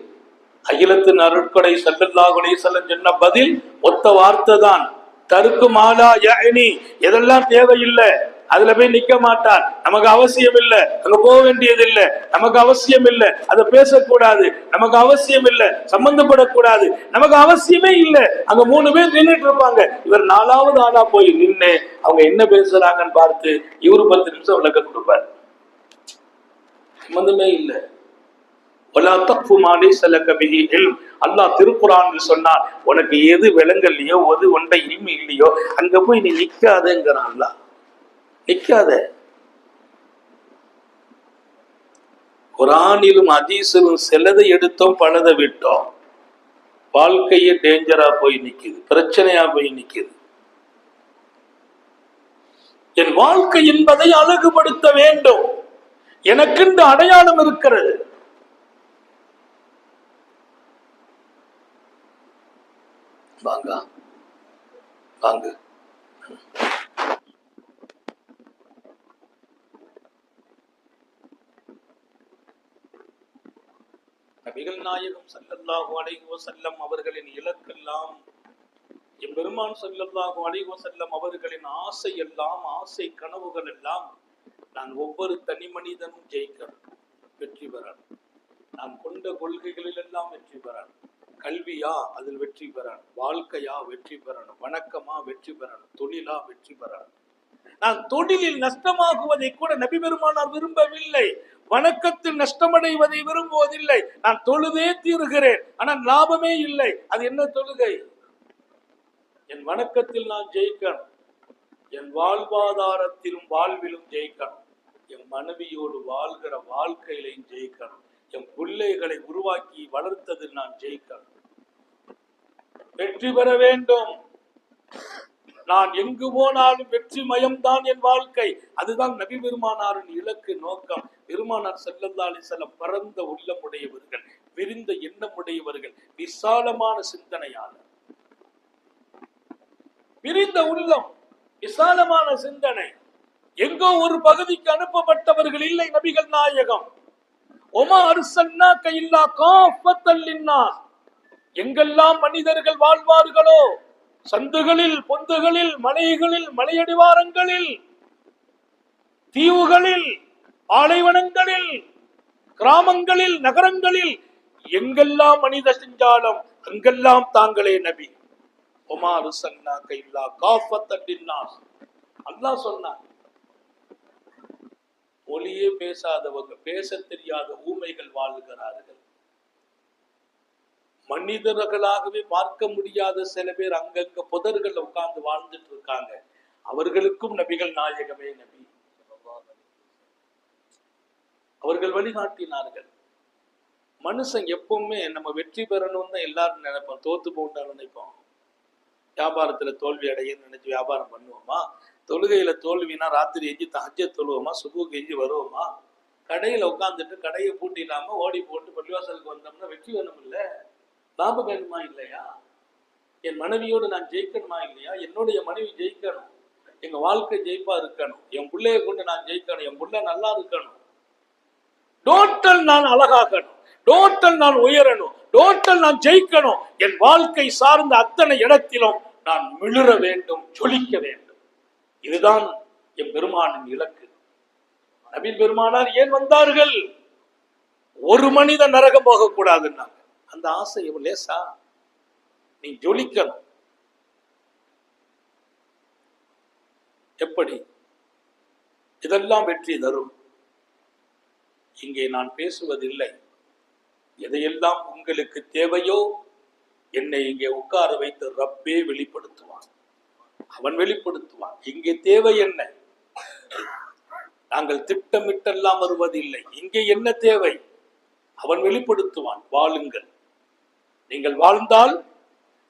அகிலத்தின் அருட்கொடை ஸல்லல்லாஹு அலைஹி வஸல்லம் சொன்ன பதில் ஒத்த வார்த்தை தான். தருக்கு மாலா யஅனி, எதெல்லாம் தேவையில்லை அதுல போய் நிக்க மாட்டார். நமக்கு அவசியம் இல்லை, அங்க போக வேண்டியது இல்லை, நமக்கு அவசியம் இல்லை, அதை பேசக்கூடாது, நமக்கு அவசியம் இல்லை, சம்பந்தப்படக்கூடாது, நமக்கு அவசியமே இல்லை. அங்க 3 பேர் நின்றுட்டு இருப்பாங்க, இவர் 4வது ஆளா போய் நின்று அவங்க என்ன பேசுறாங்கன்னு பார்த்து இவரு 10 நிமிஷம் விளக்கம் கொடுப்பார். சம்பந்தமே இல்லை. அல்லாஹ் திருக்குர்ஆனில் சொன்னார், உனக்கு எது விளங்கலையோ எது ஒன்றை இல்மு இல்லையோ அங்க போய் நீ நிக்காதேங்கிறான். அல்லாஹ் நிக்காத. குர்ஆனிலும் ஹதீஸிலும் சிலதை எடுத்தோம், பலதை விட்டோம். வாழ்க்கையே டேஞ்சரா போய் நிக்குது, பிரச்சனையா போய் நிக்குது. என் வாழ்க்கை என்பதை அழகுபடுத்த வேண்டும். எனக்கு இந்த அடையாளம் இருக்கிறது. வாங்க வாங்க. நபிகள் நாயகம் ஸல்லல்லாஹு அலைஹி வஸல்லம் அவர்களின் இலக்கெல்லாம், எம்பெருமான் ஸல்லல்லாஹு அலைஹி வஸல்லம் அவர்களின் ஆசை எல்லாம், ஆசை கனவுகள் எல்லாம், நான் ஒவ்வொரு தனி மனிதனும் ஜெயிக்கணும், வெற்றி பெறணும். நான் கொண்ட கொள்கைகளில் எல்லாம் வெற்றி பெறணும். கல்வியா அதில் வெற்றி பெறணும், வாழ்க்கையா வெற்றி பெறணும், வணக்கமா வெற்றி பெறணும், தொழிலா வெற்றி பெறணும். நான் தொழிலில் நஷ்டமாகுவதை கூட நபி பெருமானார் விரும்பவில்லை, வணக்கத்தில் நஷ்டமடைவதை விரும்புவதில்லை. நான் தொழுதே தீருகிறேன், ஆனால் லாபமே இல்லை. அது என்ன தொழுகை? என் வணக்கத்தில் நான் ஜெயிக்கணும், என் வாழ்வாதாரத்திலும் வாழ்விலும் ஜெயிக்கணும், என் மனைவியோடு வாழ்கிற வாழ்க்கையிலையும் ஜெயிக்கணும், என் பிள்ளைகளை உருவாக்கி வளர்த்ததில் நான் ஜெயிக்கணும், வெற்றி பெற வேண்டும். நான் எங்கு போனாலும் வெற்றி மயம்தான் என் வாழ்க்கை. அதுதான் நபி பெருமானாரின் இலக்கு, நோக்கம். பெருமானார் ஸல்லல்லாஹு அலைஹி வஸல்லம் பரந்த உள்ளமுடையவர்கள், விரிந்த எண்ணமுடையவர்கள், விசாலமான சிந்தனையாளர். விரிந்த உள்ளம், விசாலமான சிந்தனை. எங்கோ ஒரு பகுதிக்கு அனுப்பப்பட்டவர்கள் இல்லை நபிகள் நாயகம். ஒமா அர்ஸல்னாக இல்லா காஃபத்தல் லின்னாஸ், எங்கெல்லாம் மனிதர்கள் வாழ்வார்களோ, சந்துகளில், பொந்துகளில், மலைகளில், மலையடிவாரங்களில், தீவுகளில், பாலைவனங்களில், கிராமங்களில், நகரங்களில், எங்கெல்லாம் மனித செஞ்சாலும் அங்கெல்லாம் தாங்களே நபி. ஒமா அர்ஸல்னாக இல்லா காஃபத்தல் லின்னாஸ், அல்லாஹ் சொன்னார். மொழியே பேசாதவங்க, பேச தெரியாத ஊமைகள் வாழ்கிறார்கள். மனிதர்களாகவே பார்க்க முடியாத சில பேர் அங்கங்க புதர்கள் உட்கார்ந்து வாழ்ந்துட்டு இருக்காங்க. அவர்களுக்கும் நபிகள் நாயகமே நபி. அவர்கள் வழிகாட்டினார்கள். மனுஷன் எப்பவுமே நம்ம வெற்றி பெறணும்னு தான் எல்லாரும் நினைப்போம், தோத்து போன்னு நினைப்போம். வியாபாரத்துல தோல்வி அடையன்னு நினைச்சு வியாபாரம் பண்ணுவோமா? தொழுகையில தோல்வினா ராத்திரி எஞ்சி தஹஜ்ஜத் தொழுவோமா? சுபுக்கு எஞ்சி வருவோமா? கடையில உட்காந்துட்டு கடையை பூட்டிடாம ஓடி போட்டு பள்ளிவாசலுக்கு வந்தோம்னா வெற்றி வேணும் இல்ல? லாபம் வேணுமா இல்லையா? என் மனைவியோடு நான் ஜெயிக்கணுமா இல்லையா? என்னுடைய மனைவி ஜெயிக்கணும், எங்க வாழ்க்கை ஜெயிப்பா இருக்கணும், என் பிள்ளைய கொண்டு நான் ஜெயிக்கணும், என் பிள்ளை நல்லா இருக்கணும், டோட்டல் நான் அழகாகணும், டோட்டல் நான் உயரணும், டோட்டல் நான் ஜெயிக்கணும். என் வாழ்க்கை சார்ந்த அத்தனை இடத்திலும் நான் மிளிர வேண்டும், ஜொலிக்க வேண்டும். இதுதான் என் பெருமானின் இலக்கு. நபி பெருமானார் ஏன் வந்தார்கள்? ஒரு மனிதன் நரகம் போகக்கூடாதுன்னா அந்த ஆசை லேசா? நீ ஜொலிக்கணும். எப்படி? இதெல்லாம் வெற்றி தரும். இங்கே நான் பேசுவதில்லை. எதையெல்லாம் உங்களுக்கு தேவையோ என்னை இங்கே உட்கார வைத்து ரப்பே வெளிப்படுத்துவான், அவன் வெளிப்படுத்துவான். இங்கே தேவை என்ன? நாங்கள் திட்டமிட்டெல்லாம் வருவதில்லை. இங்கே என்ன தேவை அவன் வெளிப்படுத்துவான். வாழுங்கள். நீங்கள் வாழ்ந்தால்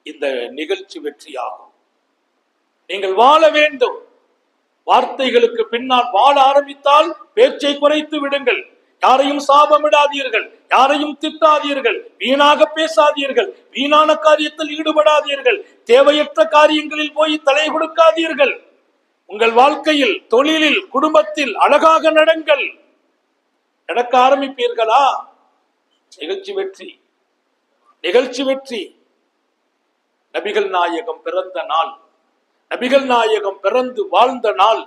இந்த நிகழ்ச்சி வெற்றியாகும். நீங்கள் வாழ வேண்டும். வார்த்தைகளுக்கு பின்னால் வாழ ஆரம்பித்தால் பேச்சை குறைத்து விடுங்கள். யாரையும் சாபமிடாதீர்கள், யாரையும் திட்டாதீர்கள், வீணாக பேசாதீர்கள், வீணான காரியத்தில் ஈடுபடாதீர்கள், தேவையற்ற காரியங்களில் போய் தலை கொடுக்காதீர்கள். உங்கள் வாழ்க்கையில், தொழிலில், குடும்பத்தில் அழகாக நடங்கள். நடக்க ஆரம்பிப்பீர்களா? நிகழ்ச்சி வெற்றி, நிகழ்ச்சி வெற்றி. நபிகள் நாயகம் பிறந்த நாள், நபிகள் நாயகம் பிறந்து வாழ்ந்த நாள்,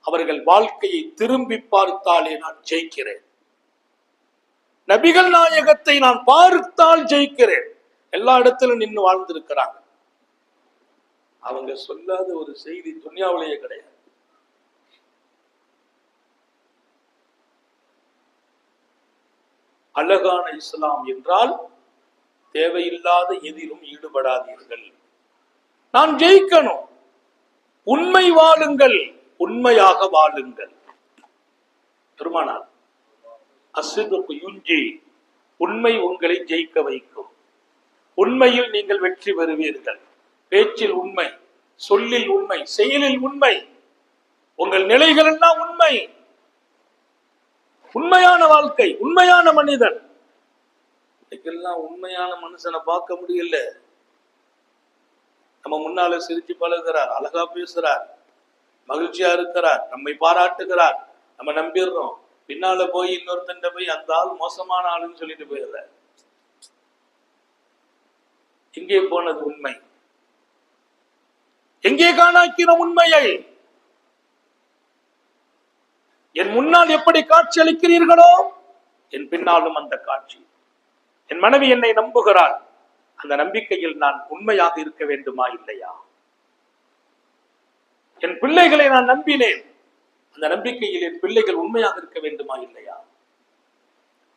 அவர்கள் வாழ்க்கையை திரும்பி பார்த்தாலே நான் ஜெயிக்கிறேன். நபிகள் நாயகத்தை நான் பார்த்தால் ஜெயிக்கிறேன். எல்லா இடத்திலும் நின்று வாழ்ந்திருக்கிறாங்க. அவங்க சொல்லாத ஒரு செய்தி துன்யாவிலேயே கிடையாது. அழகான இஸ்லாம் என்றால் தேவையில்லாத எதிலும் ஈடுபடாதீர்கள். நான் ஜெயிக்கணும். உண்மை வாழுங்கள், உண்மையாக வாழுங்கள். பெருமானார் அஸ்ஸிதுக்கு யுஞ்சி, உண்மை உங்களை ஜெயிக்க வைக்கும். உண்மையில் நீங்கள் வெற்றி பெறுவீர்கள். பேச்சில் உண்மை, சொல்லில் உண்மை, செயலில் உண்மை, உங்கள் நிலைகள் எல்லாம் உண்மை. உண்மையான வாழ்க்கை, உண்மையான மனிதன். இன்னைக்கெல்லாம் உண்மையான மனுஷனை பார்க்க முடியல. நம்ம முன்னால சிரிச்சு பழகுறார், அழகா பேசுறார், மகிழ்ச்சியா இருக்கிறார், நம்மை பாராட்டுகிறார், நம்ம நம்பிடுறோம். பின்னால போய் இன்னொருத்தண்ட போய் அந்த ஆள் மோசமான ஆளுன்னு சொல்லிட்டு போயிடுற. எங்கே போனது உண்மை? எங்கே காணாக்கிறோம் உண்மையை? என் முன்னால் எப்படி காட்சி அளிக்கிறீர்களோ என் பின்னாலும் அந்த காட்சி. என் மனைவி என்னை நம்புகிறாள், அந்த நம்பிக்கையில் நான் உண்மையாக இருக்க வேண்டுமா இல்லையா? என் பிள்ளைகளை நான் நம்பினேன், அந்த நம்பிக்கையில் என் பிள்ளைகள் உண்மையாக இருக்க வேண்டுமா இல்லையா?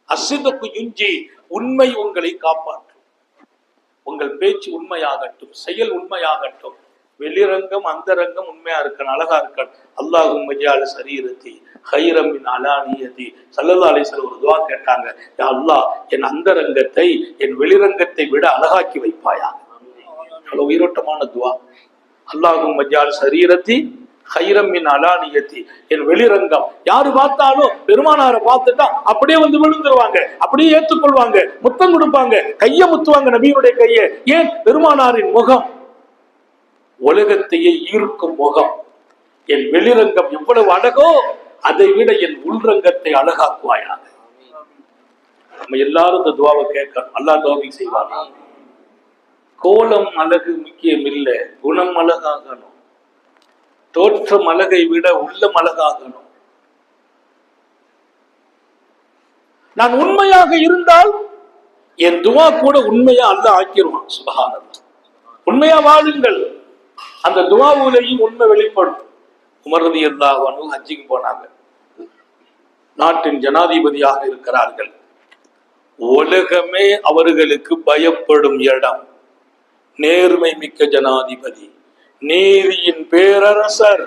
அஸ்ஸிதுக்கு யுஞ்சி, உண்மை உங்களை காப்பாற்றும். உங்கள் பேச்சு உண்மையாகட்டும், செயல் உண்மையாகட்டும், வெளிரங்கம் அந்தரங்கம் உண்மையா இருக்கணும், அழகா இருக்கணும். அல்லாஹும்ம ஜஅல் ஸரீரத்தி கைரம் மின் அலானியதி. ஸல்லல்லாஹு அலைஹி வஸல்லம் ஒரு துஆ கேட்டாங்க, யா அல்லாஹ், என் அந்தரங்கத்தை என் வெளிரங்கத்தை விட அழகாக்கி வைப்பாயா. அவ்வளவு உயிரோட்டமான துஆ. அல்லாஹும்ம ஜஅல் ஸரீரத்தி கைரம் மின் அலானியதி, என் வெளிரங்கம். யாரு பார்த்தாலும் பெருமானாரை பார்த்துட்டா அப்படியே வந்து விழுந்துருவாங்க, அப்படியே ஏற்றுக்கொள்வாங்க, முத்தம் கொடுப்பாங்க, கைய முத்துவாங்க நபியுடைய கையை. ஏன்? பெருமானாரின் முகம் உலகத்தையே ஈர்க்கும் முகம். என் வெளிரங்கம் எவ்வளவு அழகோ அதை விட என் உள்ரங்கத்தை அழகாக்குவாயாக. நம்ம எல்லாரும் இந்த துவாவை கேட்கணும். அல்லாஹ் தௌஃபீக் செய்வானா? கோலம் அழகு முக்கியம் இல்லை, குணம் அழகாகணும். தோற்றம் அழகை விட உள்ளம் அழகாகணும். நான் உண்மையாக இருந்தால் என் துவா கூட உண்மையா அல்லாஹ் ஆக்கிடுவான். சுப்ஹானல்லாஹ். உண்மையா வாழுங்கள், அந்த துவாவுலையும் உண்மை வெளிப்படும். உமர் ரலியல்லாஹு அன்ஹு ஹஜ்ஜுக்கு போனாங்க. நாட்டின் ஜனாதிபதியாக இருக்கிறார்கள். உலகமே அவர்களுக்கு பயப்படும் இடம். நேர்மை மிக்க ஜனாதிபதி, நீதியின் பேரரசர்.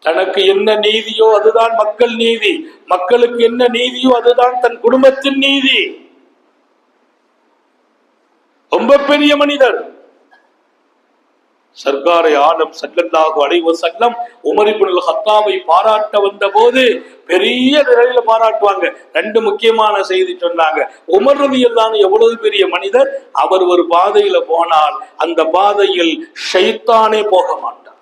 தனக்கு என்ன நீதியோ அதுதான் மக்கள் நீதி, மக்களுக்கு என்ன நீதியோ அதுதான் தன் குடும்பத்தின் நீதி. ரொம்ப பெரிய மனிதர். சர்க்காரை ஆலம் ஸல்லல்லாஹு அலைஹி வஸல்லம் உமர் இப்னுல் ஹத்தாபை பாராட்ட வந்த போது பெரிய நிலையில பாராட்டுவாங்க. ரெண்டு முக்கியமான செய்தி சொன்னாங்க. உமர் ரலியல்லாஹு அன்ஹு எவ்வளவு பெரிய மனிதர், அவர் ஒரு பாதையில போனால் அந்த பாதையில் ஷைத்தானே போக மாட்டார்.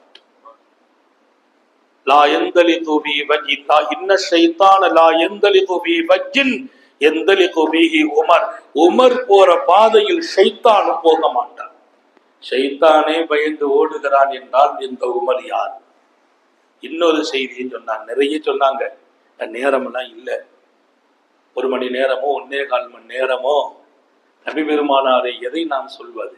லா யந்தலிது பி வஜ்ஹி இன்ன ஷைத்தான லா யந்தலிது பி வஜ்ஹின் யந்தலிது பிஹி உமர். உமர் போற பாதையில் ஷைத்தானும் போக மாட்டார். ஷைத்தானே பயந்து ஓடுகிறான் என்றால் இந்த உமர் யார்? இன்னொரு செய்தியும் சொன்னாங்க, நிறைய சொன்னாங்க. நேரம் எல்லாம் இல்லை, 1 மணி நேரமோ 1.25 மணி நேரமோ நபி பெருமானாரை எதை நாம் சொல்வது?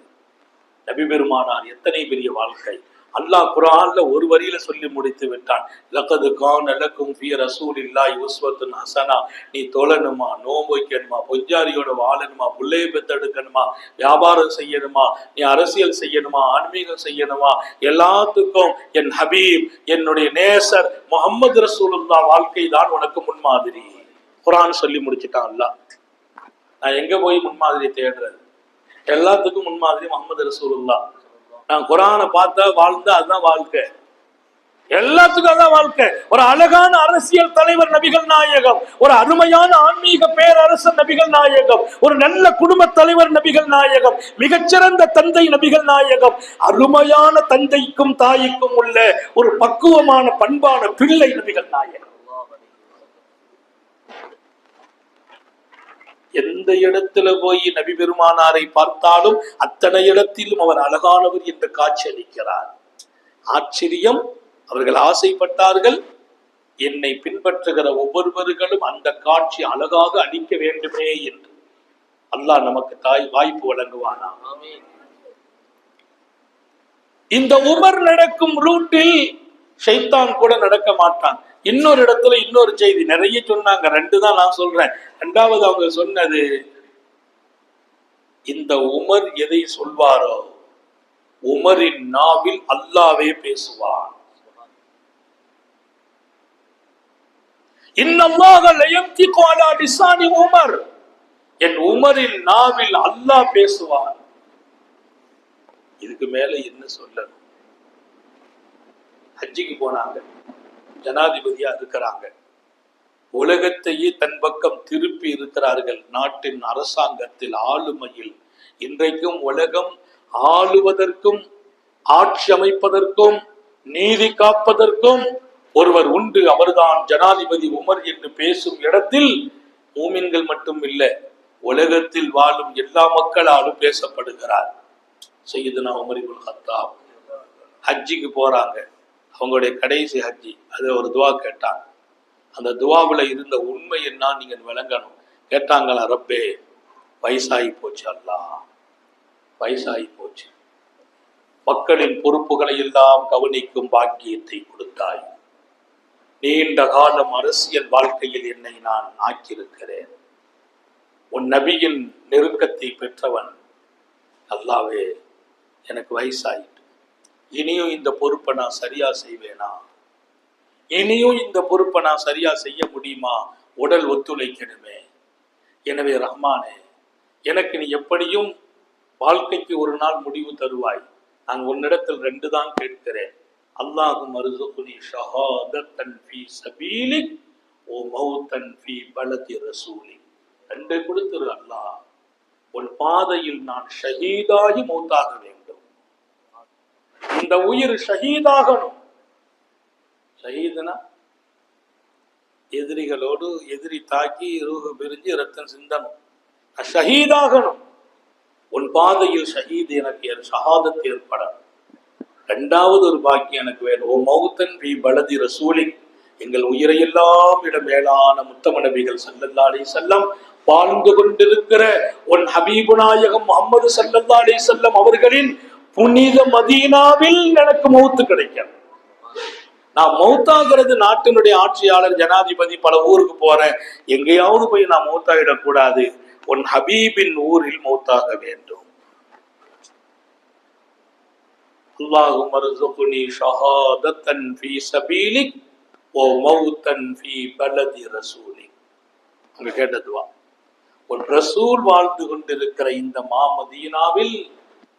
நபி பெருமானார் எத்தனை பெரிய வாழ்க்கை! அல்லாஹ் குர்ஆன்ல ஒரு வரியில சொல்லி முடித்து விட்டான். லகது கான லக்கும் ஃபீ ரசூலில்லாஹி உஸ்வத்துன் ஹஸனா. நீ தொழணுமா, நோன்பு வைக்கணுமா, பொஞ்சாரியோட வாழணுமா, பிள்ளையை பெத்தெடுக்கணுமா, வியாபாரம் செய்யணுமா, நீ அரசியல் செய்யணுமா, ஆன்மீகம் செய்யணுமா, எல்லாத்துக்கும் என் ஹபீப், என்னுடைய நேசர் முஹம்மது ரசூலுல்லாஹ் வாழ்க்கை தான் உனக்கு முன்மாதிரி. குர்ஆன் சொல்லி முடிச்சுட்டான் அல்லாஹ். நான் எங்க போய் முன்மாதிரி தேடுறது? எல்லாத்துக்கும் முன்மாதிரி முஹம்மது ரசூலுல்லாஹ். நான் குர்ஆனை பார்த்தா வாழ்ந்தா அதுதான் வாழ்க்கை, எல்லாத்துக்கும் அதான் வாழ்க்கை. ஒரு அழகான அரசியல் தலைவர் நபிகள் நாயகம், ஒரு அருமையான ஆன்மீக பேரரசர் நபிகள் நாயகம், ஒரு நல்ல குடும்ப தலைவர் நபிகள் நாயகம், மிகச்சிறந்த தந்தை நபிகள் நாயகம், அருமையான தந்தைக்கும் தாய்க்கும் உள்ள ஒரு பக்குவமான பண்பான பிள்ளை நபிகள் நாயகம். எந்த இடத்துல போய் நபி பெருமானாரை பார்த்தாலும் அத்தனை இடத்திலும் அவர் அழகானவர் என்று காட்சி அளிக்கிறார். ஆச்சரியம், அவர்கள் ஆசைப்பட்டார்கள், என்னை பின்பற்றுகிற ஒவ்வொருவர்களும் அந்த காட்சி அழகாக அளிக்க வேண்டுமே என்று. அல்லாஹ் நமக்கு வாய்ப்பு வழங்குவானா. இந்த உமர் நடக்கும் ரூட்டில் ஷைத்தான் கூட நடக்க மாட்டான். இன்னொரு இடத்துல இன்னொரு செய்தி நிறைய சொன்னாங்க, 2 தான் நான் சொல்றேன். 2வது அவங்க சொன்னது, இந்த உமர் எதை சொல்வாரோ உமரின் நாவில் அல்லாவே பேசுவார். இன்னல்லாஹ லயம்திகு அலா லிசானி உமர், என் உமரின் நாவில் அல்லாஹ் பேசுவார். இதுக்கு மேல என்ன சொல்லணும்? ஹஜ்ஜிக்கு போனாங்க, ஜனாதிபதியா இருக்கிறாங்க, உலகத்தையே தன் பக்கம் திருப்பி இருக்கிறார்கள். நாட்டின் அரசாங்கத்தில், ஆளுமையில் இன்றைக்கும் உலகம் ஆளுவதற்கும் ஆட்சி அமைப்பதற்கும் நீதி காப்பதற்கும் ஒருவர் உண்டு, அவர்தான் ஜனாதிபதி உமர் என்று பேசும் இடத்தில் மூமின்கள் மட்டும் இல்லை, உலகத்தில் வாழும் எல்லா மக்களாலும் பேசப்படுகிறார். சையதுனா உமர் இப்னு கத்தாப் ஹஜ்ஜிக்கு போறாங்க, அவங்களுடைய கடைசி ஹஜ்ஜி. அது ஒரு துவா கேட்டாங்க. அந்த துவாவில் இருந்த உண்மை என்ன நீங்க விளங்கணும். கேட்டாங்களா, ரப்பே வயசாகி போச்சு, அல்லாஹ் வயசாகி போச்சு, மக்களின் பொறுப்புகளை எல்லாம் கவனிக்கும் பாக்கியத்தை கொடுத்தாய், நீண்ட காலம் அரசியல் வாழ்க்கையில் என்னை நான் ஆக்கியிருக்கிறேன், உன் நபியின் நெருக்கத்தை பெற்றவன், அல்லாவே எனக்கு வயசாயிட்டு, இனியும் இந்த பொறுப்பை நான் சரியா செய்வேனா, இனியும் இந்த பொறுப்பை நான் சரியா செய்ய முடியுமா, உடல் ஒத்துழைக்கணுமே. எனவே ரஹ்மானே, எனக்கு நீ எப்படியும் வாழ்க்கைக்கு ஒரு நாள் முடிவு தருவாய். நான் உன்னிடத்தில் 2 தான் கேட்கிறேன். அல்லாஹும் மர்சுக்னி ஷஹாதத்தன் ஃபீ சபீலிக் வ மௌத்தன் ஃபீ பலதி ரசூலிக். 2 கொடுத்துரு அல்லாஹ், உன் பாதையில் நான் ஷஹீதாகி மௌத்தாக வேண்டும், இந்த உயிர் ஷஹீதாகணும். ஷஹீதுனா எதிரிகளோடு எதிரி தாக்கி ரூஹு பிரிஞ்சு ரத்தம் சிந்தனும், ஷஹீதாகணும். உன் பாதையில் ஷஹீத் எனக்கு ஷஹாதத் ஏற்பட. 2வது ஒரு பாக்கியம் எனக்கு வேணும், ஓ மௌத்தன் ஃபீ பலதி ரசூலிக், எங்கள் உயிரையெல்லாம் இட மேலான முத்தம நபிகள் ஸல்லல்லாஹு அலைஹி வஸல்லம் வாழ்ந்து கொண்டிருக்கிற உன் ஹபீபு நாயகம் முஹம்மது ஸல்லல்லாஹு அலைஹி வஸல்லம் அவர்களின் புனித மதீனாவில் எனக்கு மௌத்து கிடைக்கும். நான் மௌத்தாகிறது நாட்டினுடைய ஆட்சியாளர் ஜனாதிபதி பல ஊருக்கு போறேன், எங்கேயாவது போய் நான் மௌத்தாயிடக்கூடாது, உன் ஹபீபின் ஊரில் மௌத்தாக வேண்டும். அல்லாஹும் மர்சுக்னி ஷஹாதத்தன் ஃபீ சபீலிக் வ மௌத்தன் ஃபீ பலதி ரசூலிக். அங்க கேட்ட துவா, உன் ரசூல் வாழ்ந்து கொண்டிருக்கிற இந்த மாமதீனாவில்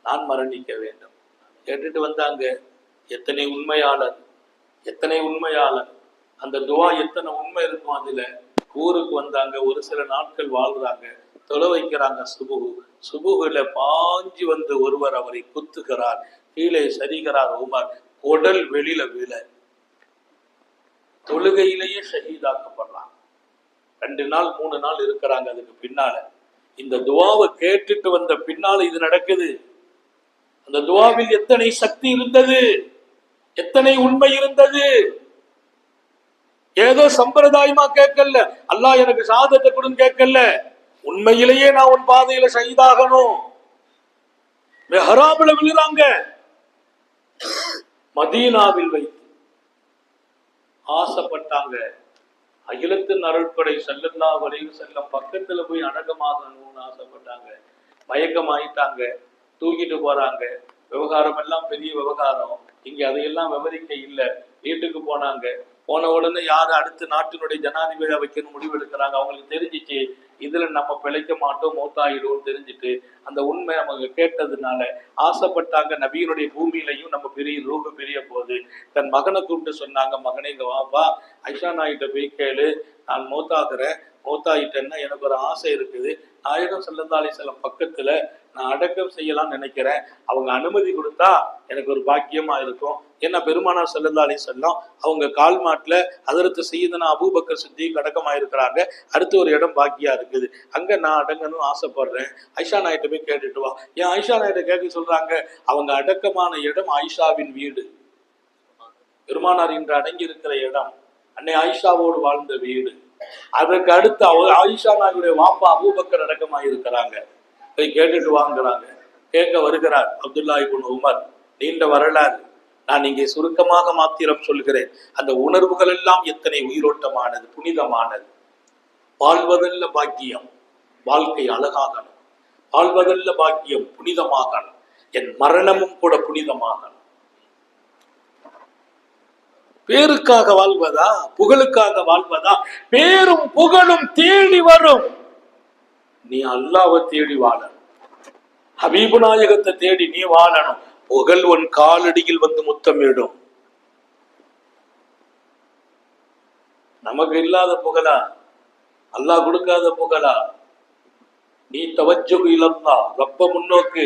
நான் மரணிக்க வேண்டும். கேட்டுட்டு வந்தாங்க, எத்தனை உண்மையாளர், எத்தனை உண்மையாளர், அந்த துவா எத்தனை உண்மை இருக்கும் அதுல. ஊருக்கு வந்தாங்க, ஒரு சில நாட்கள் வாழ்றாங்க, தொலை வைக்கிறாங்க. சுபுகுல பாஞ்சி வந்து ஒருவர் அவரை குத்துகிறார், கீழே சரிகிறார் உமர், உடல் வெளியில விழ தொழுகையிலேயே ஷஹீதாக்கப்படுறாங்க. 2 நாள் 3 நாள் இருக்கிறாங்க. அதுக்கு பின்னால இந்த துவாவை கேட்டுட்டு வந்த பின்னால இது நடக்குது. அந்த துவாவில் எத்தனை சக்தி இருந்தது, எத்தனை உண்மை இருந்தது. ஏதோ சம்பிரதாயமா கேட்கல, அல்லாஹ் எனக்கு ஷஹாதத்தை கொடுன்னு கேட்கல, உண்மையிலேயே நான் உன் பாதையில ஷஹீதாகணும். மெஹராப்ல விழுறாங்க. மதீனாவில் வைத்து ஆசைப்பட்டாங்க, அகிலத்தின் அருட்படை ஸல்லல்லாஹு அலைஹி வஸல்லம் பக்கத்துல போய் அடக்கமாகணும்னு ஆசைப்பட்டாங்க. மயக்கமாயிட்டாங்க, தூக்கிட்டு போறாங்க. விவகாரம் எல்லாம் பெரிய விவகாரம், இங்க அதையெல்லாம் விவரிக்க இல்லை. வீட்டுக்கு போனாங்க. போன உடனே யாரு அடுத்து நாட்டினுடைய ஜனாதிபதியா வைக்கணும் முடிவு எடுக்கிறாங்க. அவங்களுக்கு தெரிஞ்சிச்சு, இதுல நம்ம பிழைக்க மாட்டோம், மௌத்தாயிடுவோம் தெரிஞ்சுட்டு அந்த உண்மை அவங்க கேட்டதுனால ஆசைப்பட்டாங்க. நபியினுடைய பூமியிலையும் நம்ம பெரிய ரூப பெரிய போது தன் மகனை கூப்பிட்டு சொன்னாங்க, மகனே இங்க வாப்பா, ஐஷா நாயிட்ட போய் கேளு, நான் மௌத்தாகிறேன், மௌத்தாயிட்டேன்னா எனக்கு ஒரு ஆசை இருக்குது, நாயகம் ஸல்லல்லாஹு அலைஹி வஸல்லம் பக்கத்துல நான் அடக்கம் செய்யலாம்னு நினைக்கிறேன், அவங்க அனுமதி கொடுத்தா எனக்கு ஒரு பாக்கியமா இருக்கும். ஏன்னா பெருமானார் ஸல்லல்லாஹு அலைஹி வஸல்லம் அவங்க கால் மாட்டுல ஹஜ்ரத் சய்யிதுனா அபூபக்கர் சித்திக் அடக்கமாயிருக்கிறாங்க, அடுத்து ஒரு இடம் பாக்கியா இருக்குது, அங்க நான் அடங்கணும்னு ஆசைப்படுறேன், ஐஷா நாயிட்ட போய் கேட்டுட்டு வா. ஏன் ஐஷா நாயிட்ட கேட்க சொல்றாங்க? அவங்க அடக்கமான இடம் ஆயிஷாவின் வீடு, பெருமானார் இன்று அடங்கி இருக்கிற இடம் அன்னை ஆயிஷாவோடு வாழ்ந்த வீடு. அதற்கு அடுத்து ஆயிஷா நாயுடைய வாப்பா அபூபக்கர் அடக்கமாயிருக்கிறாங்க, போய் கேட்டுட்டு வாங்குறாங்க. கேட்க வருகிறார் அப்துல்லா இப்னு உமர். நீண்ட வரலாறு, நான் இங்கே சுருக்கமாக மாத்திரம் சொல்கிறேன். அந்த உணர்வுகள் எல்லாம் எத்தனை உயிரோட்டமானது, புனிதமானது. வாழ்வதல்ல பாக்கியம், வாழ்க்கை அழகாகணும். வாழ்வதல்ல பாக்கியம், புனிதமாகணும். என் மரணமும் கூட புனிதமாகணும். பேருக்காக வாழ்வதா, புகழுக்காக வாழ்வதா? பேரும் புகழும் தேடி வரும், நீ அல்லாஹ்வை தேடி வாழணும், ஹபீபு நாயகத்தை தேடி நீ வாழணும். புகழ் உன் காலடியில் வந்து முத்தமிடும். நமக்கு இல்லாத புகழா? அல்லாஹ் கொடுக்காத புகழா? நீ தவஜ்ஜு இலல்லாஹ், ரப்ப முன்னோக்கு.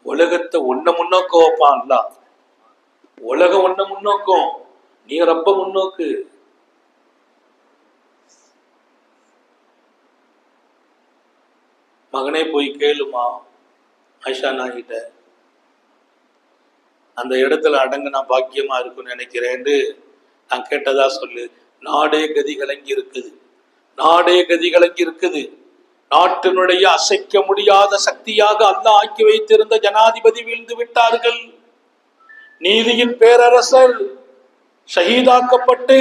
உலகத்தை ஒன்ன முன்னோக்க வைப்பான் அல்லாஹ், உலகம் ஒன்ன முன்னோக்கும், நீ ரப்ப முன்னோக்கு. மகனே போய் கேளுமா ஆயிஷா நாயிட்ட, அந்த இடத்துல அடங்குனா பாக்கியமா இருக்குன்னு நினைக்கிறேன்னு நான் கேட்டதா சொல்லு. நாடே கதி கலங்கி இருக்குது, நாடே கதி கலங்கி இருக்குது. நாட்டினுடைய அசைக்க முடியாத சக்தியாக அல்லாஹ் ஆக்கி வைத்திருந்த ஜனாதிபதி வீழ்ந்து விட்டார்கள். நீதியின் பேரரசர் ஷஹீதாக்கப்பட்டு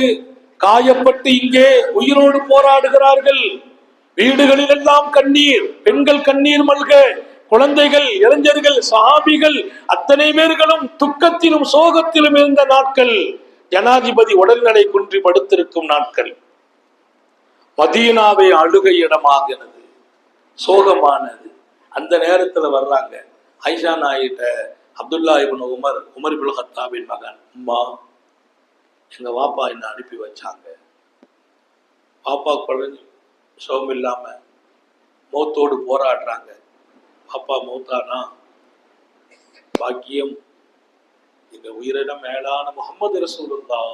காயப்பட்டு இங்கே உயிரோடு போராடுகிறார்கள். வீடுகளில் எல்லாம் கண்ணீர், பெண்கள் கண்ணீர் மல்க, குழந்தைகள், இளைஞர்கள், சஹாபிகள் அத்தனை பேர்களும் துக்கத்திலும் சோகத்திலும் இருந்த நாட்கள். ஜனாதிபதி உடல்நிலை குன்றி படுத்திருக்கும் நாட்கள். மதீனாவை அழுகை இடமாகிறது, சோகமானது. அந்த நேரத்துல வர்றாங்க ஐஷா நாயிட்ட அப்துல்லா இப்னு உமர், உமர் இப்னு கத்தாபின் மகன். அம்மா, எங்க வாப்பா என்ன அனுப்பி வச்சாங்க, பாப்பா குழந்தை சோகம் இல்லாம மௌத்தோடு போராடுறாங்க, பாப்பா மௌத்தானா பாக்கியம், எங்க உயிரிடம் மேலான முஹம்மது ரசூலுல்லாஹ்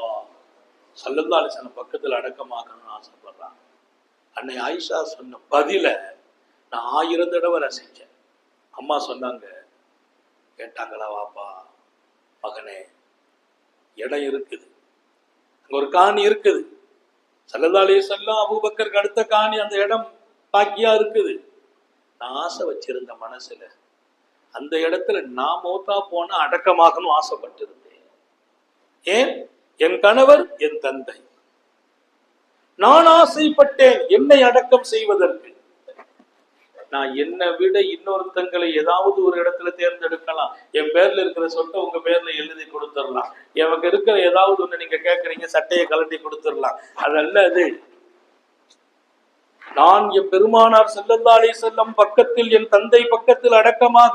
ஸல்லல்லாஹு அலைஹி வஸல்லம் பக்கத்தில் அடக்கமாகணும்னு ஆசைப்படுறாங்க. அன்னை ஆயிஷா சொன்ன பதில நான் 1000 தடவை ரசிச்சேன். அம்மா சொன்னாங்க, கேட்டாங்களா வாப்பா, மகனே இடம் இருக்குது, அங்க ஒரு காணி இருக்குது, ஸல்லல்லாஹு அலைஹி வஸல்லம் அபூபக்கருக்கு அடுத்த காணி, அந்த இடம் பாக்கியா இருக்குது. நான் ஆசை வச்சிருந்த மனசுல அந்த இடத்துல நான் மௌத்தா போன அடக்கமாகணும் ஆசைப்பட்டிருந்தேன். ஏன்? என் கணவர், என் தந்தை, நான் ஆசைப்பட்டேன் என்னை அடக்கம் செய்வதற்கு. நான் என்னை விட இன்னொருத்தங்களை ஏதாவது ஒரு இடத்துல தேர்ந்தெடுக்கலாம். என் பேர்ல இருக்கிற சொத்தை உங்க பேர்ல எழுதி கொடுத்துடலாம், எனக்கு இருக்கிற ஏதாவது ஒண்ணு நீங்க கேட்கறீங்க சட்டையை கலட்டி கொடுத்துடலாம், அதல்ல அது. நான் என் பெருமானார் ஸல்லல்லாஹு அலைஹி வஸல்லம் பக்கத்தில், என் தந்தை பக்கத்தில் அடக்கமாக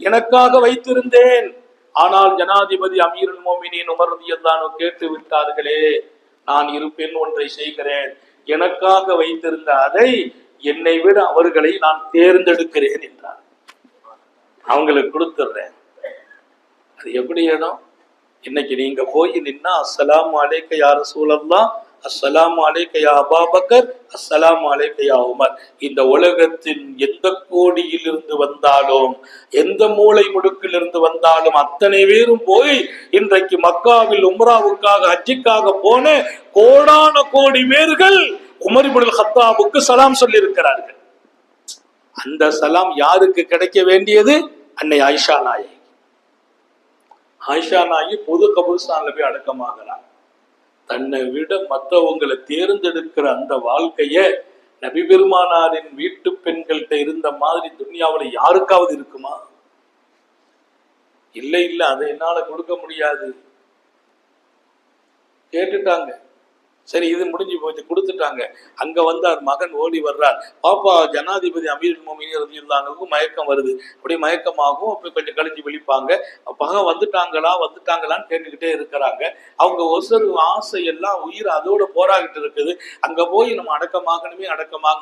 எனக்காக வைத்திருந்தேன். ஆனால் ஜனாதிபதி அமீருல் மோமினீன் உமர் ரலியல்லாஹு அன்ஹு கேட்டு விட்டார்களே, நான் இருப்பேன், ஒன்றை செய்கிறேன், எனக்காக வைத்திருந்த அதை என்னை விட அவர்களை நான் தேர்ந்தெடுக்கிறேன் என்றார். அவங்களுக்கு கொடுத்துடுறேன். அது எப்படி இடம்? இன்னைக்கு நீங்க போய் நின்னா அஸ்ஸலாமு அலைக்க யா ரசூலல்லாஹ், அஸ்ஸலாமு அலைக்க யா அபூபக்கர், அஸ்ஸலாமு அலைக்க யா உமர். இந்த உலகத்தின் எந்த கோடியிலிருந்து வந்தாலும், எந்த மூளை முடுக்கிலிருந்து வந்தாலும் அத்தனை பேரும் போய் இன்றைக்கு மக்காவில் உம்ராவுக்காக, ஹஜ்ஜுக்காக போன கோடான கோடி பேர்கள் உமர் இப்னு கத்தாபுக்கு சலாம் சொல்லி இருக்கிறார்கள். அந்த சலாம் யாருக்கு கிடைக்க வேண்டியது? அன்னை ஆயிஷா நாயகி. ஆயிஷா நாயகி பொது கபூர்ஸ்தான்ல போய் அடக்கமாகிறார். தன்னை விட மற்றவங்களை தேர்ந்தெடுக்கிற அந்த வாழ்க்கைய நபி பெருமானாரின் வீட்டு பெண்கள்கிட்ட இருந்த மாதிரி துன்யாவில் யாருக்காவது இருக்குமா? இல்லை இல்லை, அதை என்னால கொடுக்க முடியாது. கேட்டுட்டாங்க. சரி, இது முடிஞ்சு போச்சு, கொடுத்துட்டாங்க. அங்க வந்தார், மகன் ஓடி வர்றார். பாப்பா ஜனாதிபதி அமீருல் மோமினீன் ரலியல்லாஹு மயக்கம் வருது. அப்படியே மயக்கமாகும். அப்படி கொஞ்சம் கழிஞ்சு விழிப்பாங்க. அப்ப வந்துட்டாங்களான்னு கேட்டுக்கிட்டே இருக்கிறாங்க. அவங்க ஒசரு ஆசை எல்லாம் உயிர் அதோட போராகிட்டு இருக்குது. அங்க போய் நம்ம அடக்கமாக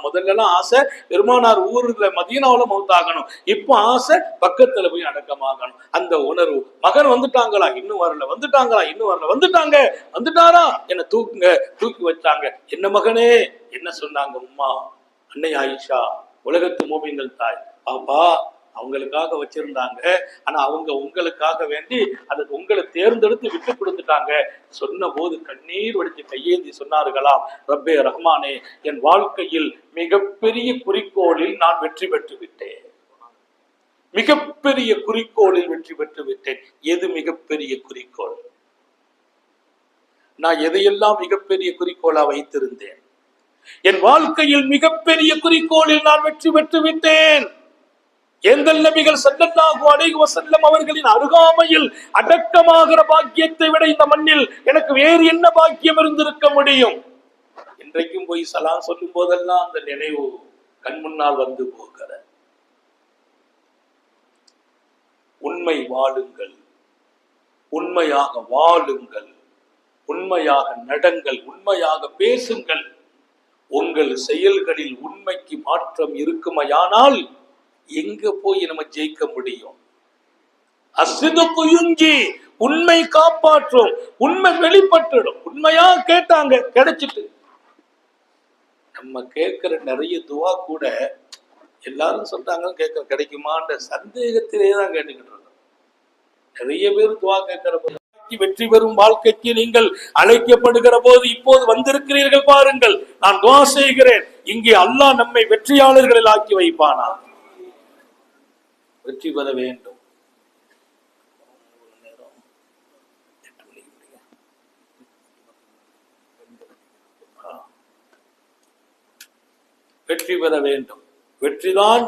முதல்ல எல்லாம் ஆசை பெருமானார் ஊர்ல மதீனாவுல மௌத்தாகணும். இப்போ ஆசை பக்கத்துல போய் அடக்கமாகணும். அந்த உணர்வு. மகன் வந்துட்டாங்களா, இன்னும் வரல, வந்துட்டாரா, என்ன தூக்குங்க, தூக்கி வச்சாங்க. என்ன மகனே, என்ன சொன்னாங்க உம்மா, அன்னை ஆயிஷா, உலகத்து மூமின்கள் தாய், பாப்பா அவங்களுக்காக வச்சிருந்தாங்க. ஆனா அவங்க உங்களுக்காக வேண்டி அதுக்கு உங்களை தேர்ந்தெடுத்து விட்டு கொடுத்துட்டாங்க. சொன்ன போது கண்ணீர் வடித்து கையேந்தி சொன்னார்களாம், ரப்பே ரஹ்மானே, என் வாழ்க்கையில் மிகப்பெரிய குறிக்கோளில் நான் வெற்றி பெற்று விட்டேன். மிகப்பெரிய குறிக்கோளில் வெற்றி பெற்று விட்டேன். எது மிகப்பெரிய குறிக்கோள்? நான் எதையெல்லாம் மிகப்பெரிய குறிக்கோளா வைத்திருந்தேன்? என் வாழ்க்கையில் மிகப்பெரிய குறிக்கோளில் நான் வெற்றி பெற்று விட்டேன். ஏந்தல் நபிகள் ஸல்லல்லாஹு அலைஹி வஸல்லம் அவர்களின் அருகாமையில் அடக்கமாகிற பாக்கியத்தை விட இந்த மண்ணில் எனக்கு வேறு என்ன பாக்கியம் இருந்திருக்க முடியும்? இன்றைக்கும் போய் சலாம் சொல்லும் போதெல்லாம் அந்த நினைவு கண் முன்னால் வந்து போகிற. உண்மை வாழுங்கள், உண்மையாக வாழுங்கள், உண்மையாக நடங்கள், உண்மையாக பேசுங்கள். உங்கள் செயல்களில் உண்மைக்கு மாற்றம் இருக்குமையானால் எங்க போய் நம்ம ஜெயிக்க முடியும்? அஸ்ஸிதுக்கு யுஞ்சி, உண்மை காப்பாற்றும். உண்மை வெளிப்பட்டுடும். உண்மையா கேட்டாங்க, கிடைச்சிட்டு. நம்ம கேட்கிற நிறைய துவா கூட எல்லாரும் சொல்றாங்க கேட்க கிடைக்குமான்ற சந்தேகத்திலே தான் கேட்டுக்கிட்டு இருக்கோம். நிறைய பேர் துவா கேட்கிற போது, வெற்றி பெறும் வாழ்க்கைக்கு நீங்கள் அழைக்கப்படுகிற போது இப்போது வந்திருக்கிறீர்கள் பாருங்கள். நான் துவா செய்கிறேன், இங்கே அல்லாஹ் நம்மை வெற்றியாளர்களில் ஆக்கி வைப்பானா? வெற்றி பெற வேண்டும். வெற்றி பெற வேண்டும். வெற்றிதான்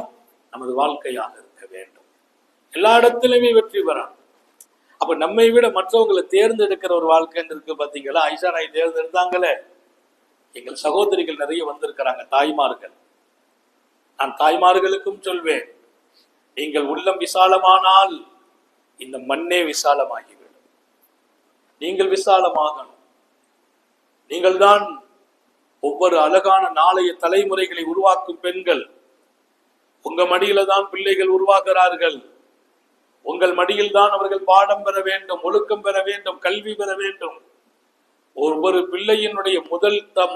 நமது வாழ்க்கையாக இருக்க வேண்டும். எல்லா இடத்திலுமே வெற்றி பெறணும். அப்ப நம்மை விட மற்றவங்களை தேர்ந்தெடுக்கிற ஒரு வாழ்க்கைன்னு இருக்கு பாத்தீங்களா? ஐஷா நாய் தேர்ந்தெடுத்தாங்களே, எங்கள் சகோதரிகள் நிறைய வந்திருக்கிறாங்க, தாய்மார்கள். நான் தாய்மார்களுக்கும் சொல்வேன், நீங்கள் உள்ளம் விசாலமானால் இந்த மண்ணே விசாலமாகிவிடும். நீங்கள் விசாலமாகணும். நீங்கள் தான் ஒவ்வொரு அழகான நாளைய தலைமுறைகளை உருவாக்கும் பெண்கள். உங்க மடியில தான் பிள்ளைகள் உருவாக்குறார்கள். உங்கள் மடியில் தான் அவர்கள் பாடம் பெற வேண்டும், ஒழுக்கம் பெற வேண்டும், கல்வி பெற வேண்டும். ஒவ்வொரு பிள்ளையினுடைய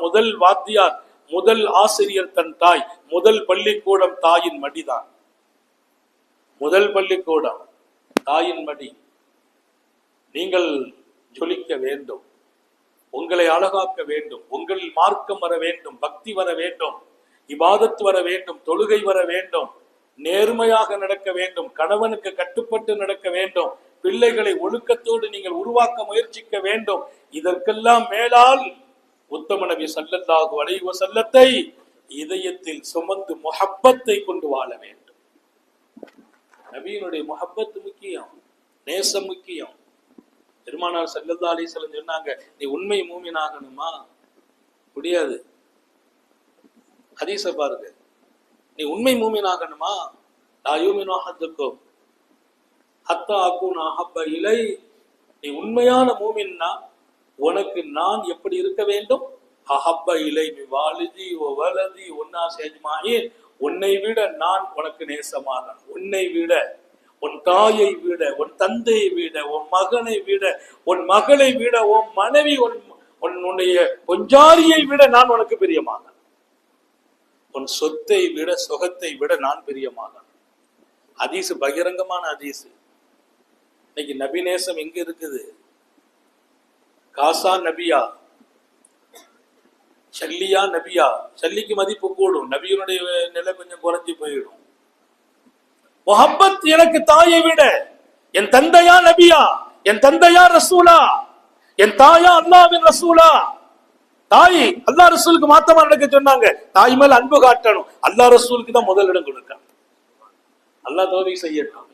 முதல் வாத்தியார், முதல் ஆசிரியர் தன் தாய். முதல் பள்ளிக்கூடம் தாயின் மடிதான். முதல் பள்ளிக்கூடம் தாயின் மடி. நீங்கள் ஜொலிக்க வேண்டும், உங்களை அழகாக்க வேண்டும், உங்கள் மார்க்கம் வர வேண்டும், பக்தி வர வேண்டும், இபாதத் வர வேண்டும், தொழுகை வர வேண்டும், நேர்மையாக நடக்க வேண்டும், கணவனுக்கு கட்டுப்பட்டு நடக்க வேண்டும், பிள்ளைகளை ஒழுக்கத்தோடு நீங்கள் உருவாக்க முயற்சிக்க வேண்டும். இதற்கெல்லாம் மேலால் உத்தம நபி ஸல்லல்லாஹு அலைஹி வஸல்லத்தை இதயத்தில் சுமந்து முஹப்பத்தை கொண்டு வாழ வேண்டும். நபியினுடைய முஹப்பத் முக்கியம், நேசம் முக்கியம். பெருமானார் ஸல்லல்லாஹு அலைஹி வஸல்லம் சொன்னாங்க, நீ உண்மை மூமின் ஆகணுமா? முடியாது. ஹதீஸ பாருங்க, நீ உண்மை மூமின் ஆகணுமா? லா யூமினு அஹதுக்கும் ஹத்தா அகூன அஹப்ப இலை. நீ உண்மையான மூமின்னா உனக்கு நான் எப்படி இருக்க வேண்டும்? அஹப்ப இலை மி வாலிதி வ வலதி வன்னாஸ் அஜ்மாயின். உன்னை விட நான் உனக்கு நேசமாக, உன்னை விட, உன் தாயை விட, உன் தந்தையை விட, உன் மகனை விட, உன் மகளை விட, உன் மனைவி, உன்னுடைய பொஞ்சாரியை விட நான் உனக்கு பிரியமாக, உன் சொத்தை விட, சுகத்தை விட நான் பிரியமாக. ஹதீஸ் பகிரங்கமான ஹதீஸ். இன்னைக்கு நபி நேசம் எங்க இருக்குது? காசா நபியா, சல்லியா நபியா? சல்லிக்கு மதிப்பு கூடும், நபியினுடைய நிலை கொஞ்சம் குறைஞ்சி போயிடும். முஹப்பத் எனக்கு தாயை விட, என் தந்தையா நபியா, என் தந்தையா ரசூலா, என் தாயா அல்லாஹ்வின் ரசூலா? தாய் அல்லாஹ் ரசூலுக்கு மாத்தமா நடக்க சொன்னாங்க. தாய் மேல அன்பு காட்டணும். அல்லாஹ் ரசூலுக்கு தான் முதலிடம் கொடுக்கணும். அல்லாஹ் தௌஃபீக் செய்யட்டும்.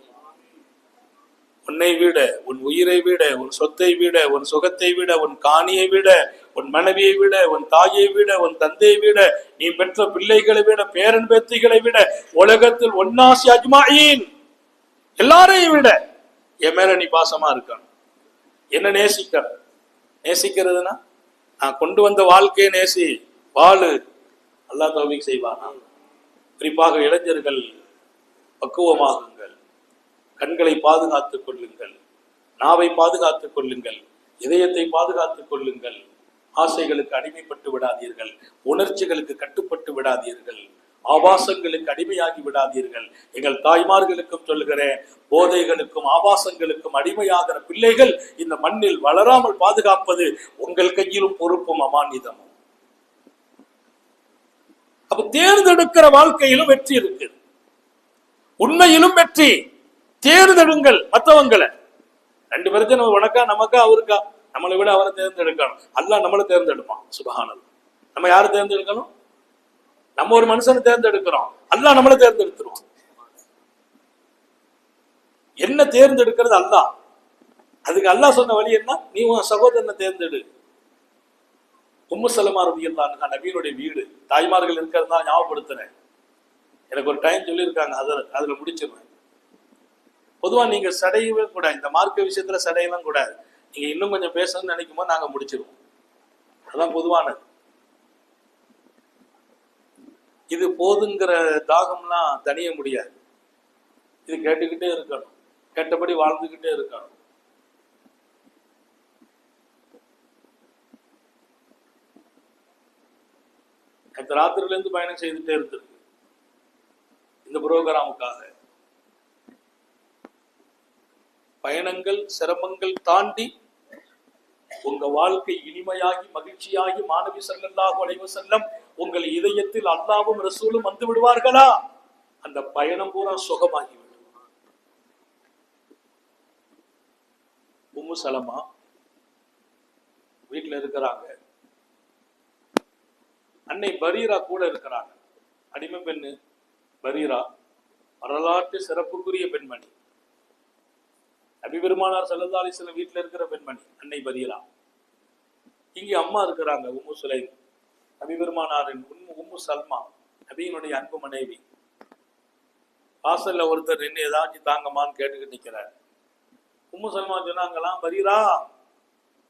உன்னை விட, உன் உயிரை விட, உன் சொத்தை விட, உன் சுகத்தை விட, உன் காணியை விட, உன் மனைவியை விட, உன் தாயை விட, உன் தந்தையை விட, நீ பெற்ற பிள்ளைகளை விட, பேரன் பேத்திகளை விட, உலகத்தில் ஒன்னாசி அஜ்மாயின் எல்லாரையும் விட என் மேல நீ பாசமா இருக்கணும். என்ன நேசிக்கணும்? நேசிக்கிறதுனா நான் கொண்டு வந்த வாழ்க்கையை நேசி வாழு. அல்லாஹ் தௌஃபீக் செய்வானா. குறிப்பாக இளைஞர்கள் பக்குவமாகுங்கள், கண்களை பாதுகாத்துக் கொள்ளுங்கள், நாவை பாதுகாத்துக் கொள்ளுங்கள், இதயத்தை பாதுகாத்துக் கொள்ளுங்கள். ஆசைகளுக்கு அடிமைப்பட்டு விடாதீர்கள், உணர்ச்சிகளுக்கு கட்டுப்பட்டு விடாதீர்கள், ஆபாசங்களுக்கு அடிமையாகி விடாதீர்கள். எங்கள் தாய்மார்களுக்கும் சொல்லுகிறேன், போதைகளுக்கும் ஆபாசங்களுக்கும் அடிமையாகிற பிள்ளைகள் இந்த மண்ணில் வளராமல் பாதுகாப்பது உங்கள் கையிலும் பொறுப்பும் அமானிதமும். அப்ப தேர்ந்தெடுக்கிற வாழ்க்கையிலும் வெற்றி இருக்கு, உண்மையிலும் வெற்றி. தேர்ந்தெடுங்கள் மற்றவங்களை. ரெண்டு பேருக்கு நம்ம உனக்கா நமக்கா அவருக்கா, நம்மளை விட அவரை தேர்ந்தெடுக்கணும். அல்லாஹ் நம்மளை தேர்ந்தெடுப்பான். சுப்ஹானல்லாஹ். நம்ம யாரை தேர்ந்தெடுக்கணும்? நம்ம ஒரு மனுஷனை தேர்ந்தெடுக்கிறோம், அல்லாஹ் நம்மளை தேர்ந்தெடுத்துருவான். என்ன தேர்ந்தெடுக்கிறது? அல்லாஹ். அதுக்கு அல்லாஹ் சொன்ன வழி என்ன? நீ உன் சகோதரனை தேர்ந்தெடு. உம்மு சலமா ரலியல்லாஹு அன்ஹா நபியினுடைய வீடு, தாய்மார்கள் இருக்கிறதா ஞாபகப்படுத்துறேன். எனக்கு ஒரு டைம் சொல்லியிருக்காங்க, அதுல முடிச்சிருவேன். பொதுவா நீங்க சடையவே கூடாது, இந்த மார்க்க விஷயத்துல சடையெல்லாம் கூடாது. நீங்க இன்னும் கொஞ்சம் பேசணும்னு நினைக்கும் போது நாங்க முடிச்சிருவோம். அதான் பொதுவானது. இது போதுங்கிற தாகம்லாம் தனிய முடியாது. இது கேட்டுக்கிட்டே இருக்கணும், கேட்டபடி வாழ்ந்துகிட்டே இருக்கணும். ராத்திரில இருந்து பயணம் செய்துட்டே இருந்திருக்கு இந்த புரோகிராமுக்காக. பயணங்கள் சிரமங்கள் தாண்டி உங்க வாழ்க்கை இனிமையாகி மகிழ்ச்சியாகி மாணவி ஸல்லல்லாஹு அலைஹி வஸல்லம் உங்கள் இதயத்தில் அல்லாஹ்வும் ரசூலும் வந்து விடுவார்களா, அந்த பயணம் பூரா சுகமாகிவிடும். உம்மு சலமா வீட்டுல இருக்கிறாங்க, அன்னை பரீரா கூட இருக்கிறாங்க. அடிமை பெண்ணு பரீரா, வரலாற்று சிறப்புக்குரிய பெண்மணி. நபி பெருமானார் ஸல்லல்லாஹு அலைஹி வஸல்லம் வீட்டுல இருக்கிற பெண்மணி அன்னை பரீரா. இங்க அம்மா இருக்கிறாங்க உம்மு சுலைம், நபி பெருமானாரின் உம்மு சல்மா, நபியினுடைய அன்பு மனைவி. வாசல்ல ஒருத்தர் நின்று ஏதாச்சும் தாங்கம்மான்னு கேட்டுக்கிட்டு நிக்கிறார். உம்மு சல்மா சொன்னாங்களாம், பரீரா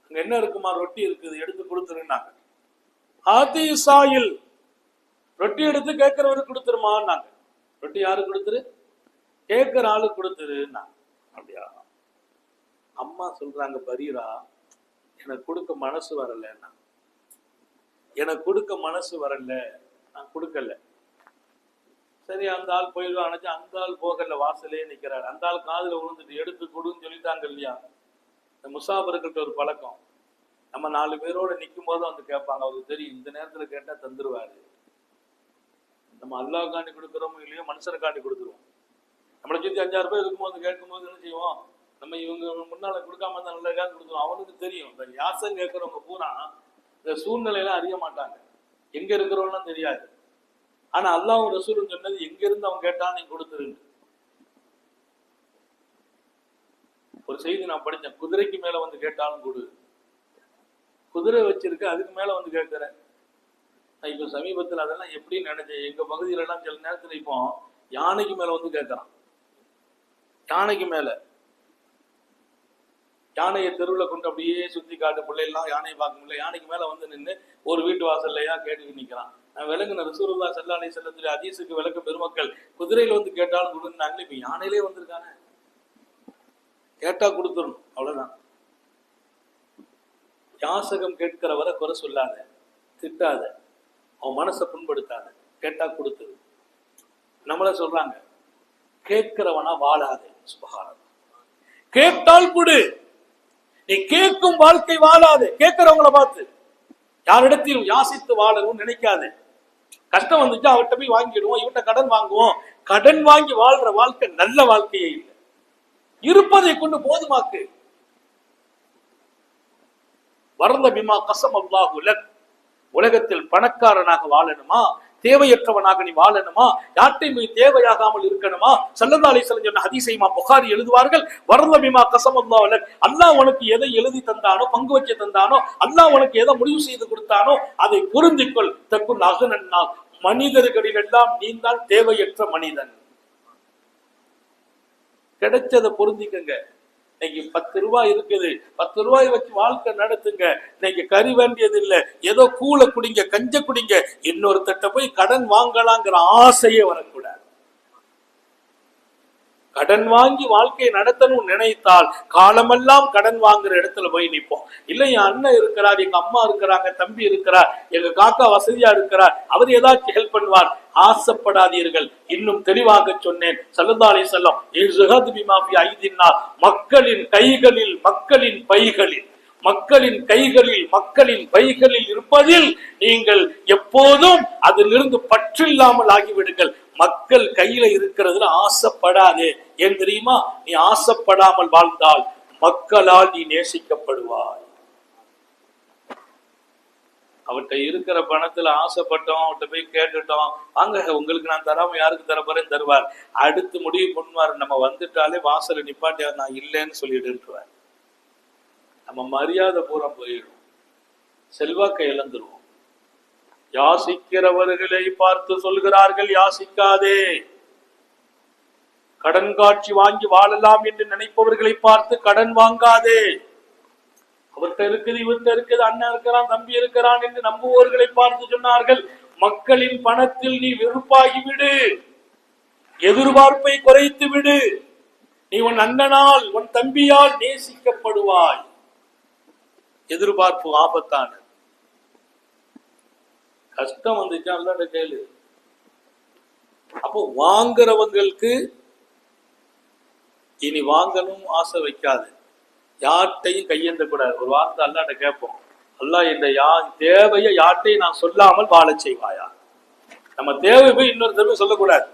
அங்க என்ன இருக்குமா? ரொட்டி இருக்குது, எடுத்து கொடுத்துருன்னாங்க. ஆதி சாயில், ரொட்டி எடுத்து கேட்கிறவருக்கு கொடுத்துருமான்னாங்க. ரொட்டி யாரு கொடுத்துரு? கேட்கிற ஆளு கொடுத்துருன்னா. அப்படியா? அம்மா சொல்றாங்க, பரீரா எனக்கு கொடுக்க மனசு வரலன்னா. எனக்கு கொடுக்க மனசு வரல, நான் கொடுக்கல. சரி, அந்த ஆள் போயிடுவான் நினைச்சு அந்த ஆள் போகல, வாசலே நிக்கிறாரு. அந்த ஆள் காதுல விழுந்துட்டு எடுத்து கொடுன்னு சொல்லிட்டாங்க இல்லையா? இந்த முசாபர்கிட்ட ஒரு பழக்கம், நம்ம 4 பேரோட நிற்கும் போது வந்து கேட்பாங்க. அவருக்கு தெரியும் இந்த நேரத்துல கேட்டா தந்துருவாரு. நம்ம அல்லாஹ்காண்டி கொடுக்குறோமோ இல்லையோ மனுஷனுக்காண்டி கொடுத்துருவோம். நம்மளை சுத்தி 5-6 பேர் இருக்கும்போது கேட்கும்போது என்ன செய்வோம்? நம்ம இவங்க முன்னால கொடுக்காம இருந்தா நல்லா இருக்காது கொடுத்துருவோம். அவனுக்கு தெரியும் இந்த யாசம் கேட்கறவங்க பூரா இந்த சூழ்நிலையெல்லாம் அறிய மாட்டாங்க, எங்க இருக்கிறவங்கலாம் தெரியாது. ஆனா அல்லாஹ்வும் ரசூலும் சொன்னது, எங்க இருந்து அவன் கேட்டாலும் நீங்க கொடுத்துருங்க. ஒரு செய்தி நான் படித்தேன், குதிரைக்கு மேல வந்து கேட்டாலும் கொடு. குதிரை வச்சிருக்க, அதுக்கு மேல வந்து கேட்கிறேன். நான் இப்ப சமீபத்தில் அதெல்லாம் எப்படி நினைச்சேன். எங்க பகுதியில எல்லாம் சில நேரத்துல இப்போ யானைக்கு மேல வந்து கேட்கறான். யானைக்கு மேல, யானையை தெருவில் கொண்டு அப்படியே சுத்தி காட்டு, பிள்ளைலாம் யானையை பார்க்க முடியல, யானைக்கு மேல வந்து நின்று ஒரு வீட்டு வாசல்லையா கேட்டு நிக்கிறான். நான் விளங்குன ரசூலுல்லாஹி ஸல்லல்லாஹு அலைஹி வஸல்லம் ஹதீஸுக்கு விளக்க பெருமக்கள் குதிரையில வந்து கேட்டாலும் கொடுங்கனாங்களே, இப்ப யானையிலே வந்திருக்கானே, கேட்டா கொடுத்துடணும், அவ்வளவுதான். யாசகம் கேட்கிறவரை குறை சொல்லாத, திட்டாத, அவன் மனசை புண்படுத்தாத, கேட்டா கொடுத்துரு. நம்மள சொல்றாங்க, கேட்கிறவனா வாழாதே. சுபஹானல்லாஹ். கேட்டால் கொடு, நீ கேட்கும் வாழ்க்கை வாழாதே. கேட்கிறவங்களை பார்த்து யாரிடத்திலும் யாசித்து வாழணும் நினைக்காதே. கஷ்டம் வந்துச்சா அவர்கிட்ட போய் வாங்கிடுவோம், இவன்கிட்ட கடன் வாங்குவோம். கடன் வாங்கி வாழ்ற வாழ்க்கை நல்ல வாழ்க்கையே இல்லை. இருப்பதை கொண்டு போதுமாக்கு. வரந்த பிமா கஸம் அல்லாஹு லக். உலகத்தில் பணக்காரனாக வாழணுமா, தேவையற்றவனாக நீ வாழணுமா? யார்ட்டையும் போய் தேவையாகாமல் இருக்கணுமா? ஸல்லல்லாஹு அலைஹி வஸல்லம் சொன்ன ஹதீஸை இமாம் புகாரி எழுதுவார்கள், வரத பிமா கஸமல்லாஹு லக், அல்லாஹ் உனக்கு எதை எழுதி தந்தானோ, பங்கு வச்சு தந்தானோ, அல்லாஹ் உனக்கு எதை முடிவு செய்து கொடுத்தானோ அதை புரிந்துக்கொள். தக்குன் அகுனன்னா, மனிதர்களில் எல்லாம் நீந்தான் தேவையற்ற மனிதன். கிடைச்சதை பொருந்திக்கங்க. இன்னைக்கு 10 ரூபாய் இருக்குது, 10 ரூபாய் வச்சு வாழ்க்கை நடத்துங்க. இன்னைக்கு கறி வேண்டியது இல்லை, ஏதோ கூழ குடிங்க, கஞ்ச குடிங்க. இன்னொருத்தட்ட போய் கடன் வாங்கலாங்கிற ஆசையே வரக்கூடாது. கடன் வாங்கி வாழ்க்கையை நடத்தணும் நினைத்தால் காலமெல்லாம் கடன் வாங்குற இடத்துல போய் நிற்போம். இல்ல என் அண்ணன் இருக்கிறார், எங்க அம்மா இருக்கிறாங்க, தம்பி இருக்கிறார், எங்க காக்கா வசதியா இருக்கிறார், அவர் ஏதாச்சும் ஹெல்ப் பண்ணுவார். ஆசைப்படாதீர்கள். இன்னும் தெளிவாக சொன்னேன், ஸல்லல்லாஹு அலைஹி வஸல்லம், இஸ்ஹது பிமா ஃபி ஐதின்னா, மக்களின் கைகளில், மக்களின் பைகளில், மக்களின் கைகளில், மக்களின் பைகளில் இருப்பதில் நீங்கள் எப்போதும் அதிலிருந்து பற்றில்லாமல் ஆகிவிடுங்கள். மக்கள் கையில இருக்கிறதுல ஆசைப்படாதே. ஏன் தெரியுமா? நீ ஆசைப்படாமல் வாழ்ந்தால் மக்களால் நீ நேசிக்கப்படுவாய். அவர்கிட்ட இருக்கிற பணத்துல ஆசைப்பட்டோம், அவர்கிட்ட போய் கேட்டுட்டோம், வாங்க உங்களுக்கு நான் தராம யாருக்கு தர போறேன்னு தருவார். அடுத்து முடிவு பண்ணுவார், நம்ம வந்துட்டாலே வாசல நிப்பாட்டி நான் இல்லைன்னு சொல்லிட்டு இருப்பார். நம்ம மரியாதை பூரா போயிடும், செல்வாக்கை இழந்துருவோம். யாசிக்கிறவர்களை பார்த்து சொல்கிறார்கள், யாசிக்காதே. கடன் காட்சி வாங்கி வாழலாம் என்று நினைப்பவர்களை பார்த்து கடன் வாங்காதே. அவர்கிட்ட இருக்குது, இவர்கிட்ட இருக்குது, அண்ணன் இருக்கிறான், தம்பி இருக்கிறான் என்று நம்புவோர்களை பார்த்து சொன்னார்கள், மக்களின் பணத்தில் நீ வெறுப்பாகிவிடு, எதிர்பார்ப்பை குறைத்து விடு. நீ உன் அண்ணனால், உன் தம்பியால் நேசிக்கப்படுவாய். எதிர்பார்ப்பு ஆபத்தான. கஷ்டம் வந்துச்சா அல்லாஹ்ட்ட கேளு. அப்போ வாங்குறவங்களுக்கு இனி வாங்கணும் ஆசை வைக்காது, யார்கிட்டையும் கையேந்த கூடாது. ஒரு வார்த்தை அல்லாஹ்ட்ட கேட்போம், அல்லாஹ் இந்த தேவையை யார்கிட்டையும் நான் சொல்லாமல் வாழ செய்வாயா. நம்ம தேவை போய் இன்னொரு தேவை சொல்லக்கூடாது.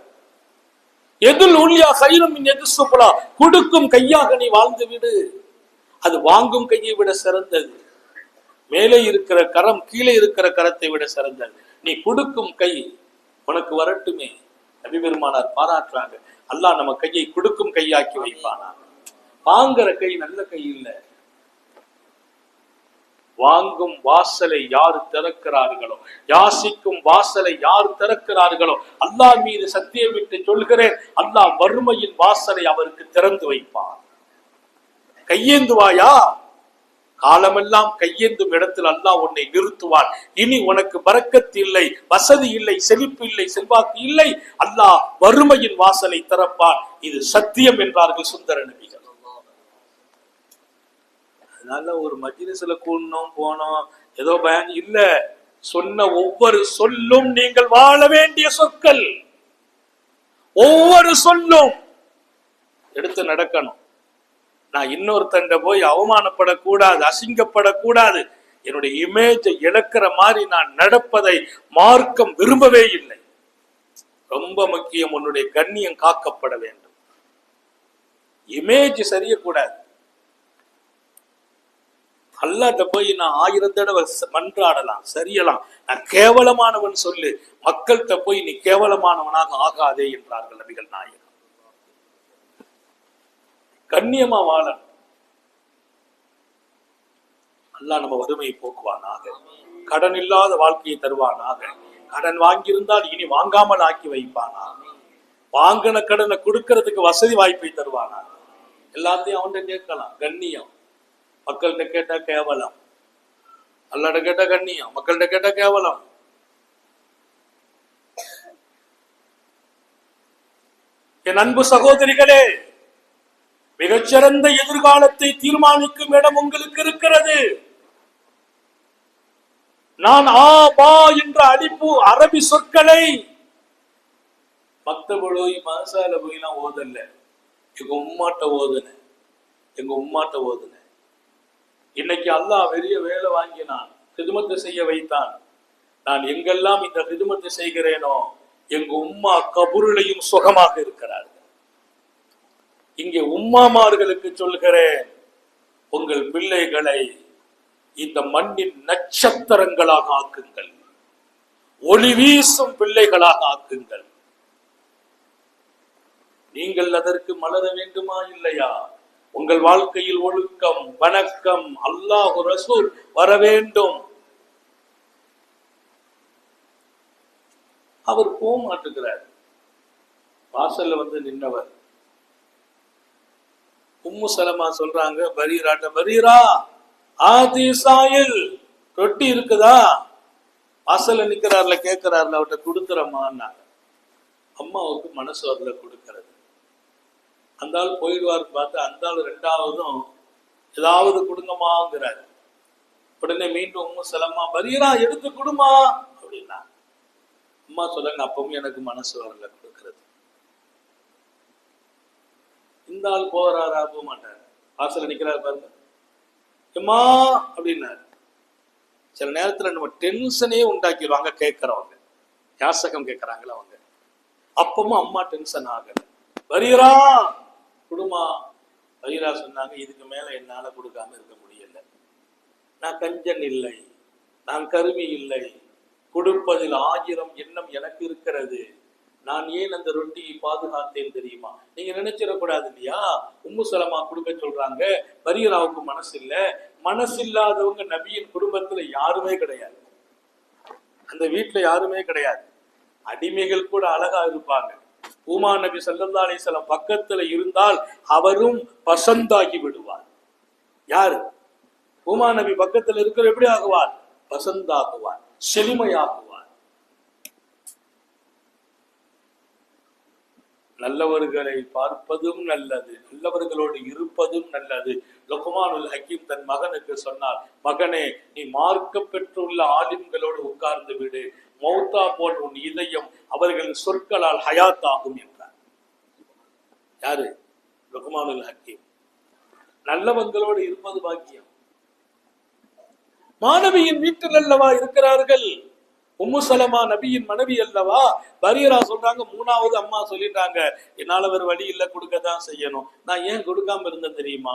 எதுல் உல்யா கைரும் எது சுப்பலா, கொடுக்கும் கையாக நீ வாழ்ந்து விடு, அது வாங்கும் கையை விட சிறந்தது. மேலே இருக்கிற கரம் கீழே இருக்கிற கரத்தை விட சிறந்தது. நீ கொடுக்கும் கை உனக்கு வரட்டுமே. நபி பெருமானார் பாராட்டுறாங்க, அல்லாஹ் நம்ம கையை கொடுக்கும் கையாக்கி வைப்பானா. வாங்குற கை நல்ல கை இல்லை. வாங்கும் வாசலை யார் திறக்கிறார்களோ, யாசிக்கும் வாசலை யார் திறக்கிறார்களோ, அல்லாஹ் மீது சத்தியமிட்டு சொல்கிறேன், அல்லாஹ் வறுமையின் வாசலை அவருக்கு திறந்து வைப்பான். கையேந்துவாயா? காலமெல்லாம் கையேந்தும் இடத்தில் அல்லாஹ் உன்னை நிறுத்துவான். இனி உனக்கு பரக்கத்து இல்லை, வசதி இல்லை, செழிப்பு இல்லை, செல்வாக்கு இல்லை, அல்லாஹ் வறுமையின் வாசலை திறப்பான். இது சத்தியம் என்றார்கள் சுந்தர நபிகள். அதனால ஒரு மஜ்லிஸ்ல கூடணும் போனோம் ஏதோ பயன் இல்ல. சொன்ன ஒவ்வொரு சொல்லும் நீங்கள் வாழ வேண்டிய சொற்கள். ஒவ்வொரு சொல்லும் எடுத்து நடக்கணும். நான் இன்னொருத்தண்ட போய் அவமானப்படக்கூடாது, அசிங்கப்படக்கூடாது, என்னுடைய இமேஜை இழக்கிற மாதிரி நான் நடப்பதை மார்க்கம் விரும்பவே இல்லை. ரொம்ப முக்கியம், உன்னுடைய கண்ணியம் காக்கப்பட வேண்டும். இமேஜ் சரியக்கூடாது. அல்லாஹ்ட்ட போய் நான் 1000 தடவை மன்றாடலாம், சரியலாம், நான் கேவலமானவன் சொல்லு, மக்கள்கிட்ட போய் நீ கேவலமானவனாக ஆகாதே என்றார்கள் நபிகள் நாயகம். கண்ணியமா வாழணும். அல்லாஹ் நம்ம வறுமையை போக்குவானாக, கடன் இல்லாத வாழ்க்கையை தருவானாக, கடன் வாங்கியிருந்தால் இனி வாங்காமல் ஆக்கி வைப்பானாக, வாங்கின கடனை கொடுக்கறதுக்கு வசதி வாய்ப்பை தருவானாக. எல்லாத்தையும் அவன்கிட்ட கேட்கலாம். கண்ணியம். மக்கள்கிட்ட கேட்டா கேவலம், அல்லாஹ்ட்ட கேட்டா கண்ணியம், மக்கள்கிட்ட கேட்டா கேவலம். என் அன்பு சகோதரிகளே, மிகச்சிறந்த எதிர்காலத்தை தீர்மானிக்கும் இடம் உங்களுக்கு இருக்கிறது. நான் ஆ பா என்ற அடிப்பு அரபி சொற்களை மக்தபுலோய் மசால போயெல்லாம் ஓதல்ல, எங்க உம்மாட்ட ஓதுன. இன்னைக்கு அல்லாஹ் பெரிய வேலை வாங்கினான், ஹிதுமத்து செய்ய வைத்தான். நான் எங்கெல்லாம் இந்த ஹிதுமத்து செய்கிறேனோ எங்க உம்மா கபூரிலையும் சுகமாக இருக்கிறார்கள். இங்கே உம்மாமார்களுக்கு சொல்கிறேன், உங்கள் பிள்ளைகளை இந்த மண்ணின் நட்சத்திரங்களாக ஆக்குங்கள். ஒளி வீசும் பிள்ளைகளாக ஆக்குங்கள். நீங்கள் அதற்கு மலர வேண்டுமா இல்லையா? உங்கள் வாழ்க்கையில் ஒழுக்கம், வணக்கம், அல்லாஹ் ரசூல் வர வேண்டும். அவர் போக மாட்டுகிறார். வாசல்ல வந்து நின்னவர் உம்மு சலமா சொல்றாங்க பரீராட்ட, பரீரா ஆதி சாயில் ரொட்டி இருக்குதா? வாசல்ல நிக்கிறார்ல, கேட்கிறார்ல, அவர்கிட்ட கொடுத்துறமான்னா அம்மாவுக்கு மனசு வரல கொடுக்கறது. அந்த ஆள் போயிடுவார் பார்த்து அந்த ஆள் ரெண்டாவதும் ஏதாவது கொடுங்கம்மாங்கிறார். உடனே மீண்டும் உம்மு சலமா பரீரா எடுத்து கொடுமா அப்படின்னா அம்மா சொல்றாங்க அப்பவும் எனக்கு மனசு வரல கொடுக்கறது. இந்த ஆள் போறாரா? போக மாட்டார். வாசல்ல நிக்கிறாரு பாருங்க, அம்மா அப்படின்னாரு. சில நேரத்துல நம்ம டென்ஷனே உண்டாக்கிடுவாங்க கேட்கறவங்க, யாசகம் கேட்கறாங்களா அவங்க. அப்பவும் அம்மா டென்ஷன் ஆகல. பரீரா குடுமா. பரீரா சொன்னாங்க இதுக்கு மேல என்னால கொடுக்காம இருக்க முடியல. நான் கஞ்சன் இல்லை, நான் கருமி இல்லை, கொடுப்பதில் 1000 எண்ணம் எனக்கு இருக்கிறது. நான் ஏன் அந்த ரொட்டியை பாதுகாத்தேன் தெரியுமா? நீங்க நினைச்சிடக்கூடாது இல்லையா? உம்மு சலமா கொடுக்க சொல்றாங்க, பரீராவுக்கு மனசு இல்ல. மனசு இல்லாதவங்க நபியின் குடும்பத்துல யாருமே கிடையாது. அந்த வீட்டுல யாருமே கிடையாது. அடிமைகள் கூட அழகா இருப்பாங்க. உமா நபி ஸல்லல்லாஹு அலைஹி வஸல்லம் பக்கத்துல இருந்தால் அவரும் பசந்தாகி விடுவார். யாரு? உமா நபி பக்கத்துல இருக்கிற எப்படி ஆகுவார்? பசந்தாகுவார், செழுமையாகுவார். நல்லவர்களை பார்ப்பதும் நல்லது, நல்லவர்களோடு இருப்பதும் நல்லது. லுக்மானுல் ஹக்கீம் தன் மகனுக்கு சொன்னார், மகனே நீ மார்க்க பெற்றுள்ள ஆலிம்களோடு உட்கார்ந்து விடு, மௌத்தா போல் உன் இதயம் அவர்களின் சொற்களால் ஹயாத் ஆகும் என்றார். யாரு? லுக்மானுல் ஹக்கீம். நல்லவங்களோடு இருப்பது பாக்கியம். மாணவியின் வீட்டில் அல்லவா இருக்கிறார்கள். உம்மு சலமா நபியின் மனைவி அல்லவா. பரீரா சொல்றாங்க, மூணாவது அம்மா சொல்லிட்டாங்க, என்னால வேற வழி இல்ல, கொடுக்கதான் செய்யணும். நான் ஏன் கொடுக்காம இருந்தேன் தெரியுமா?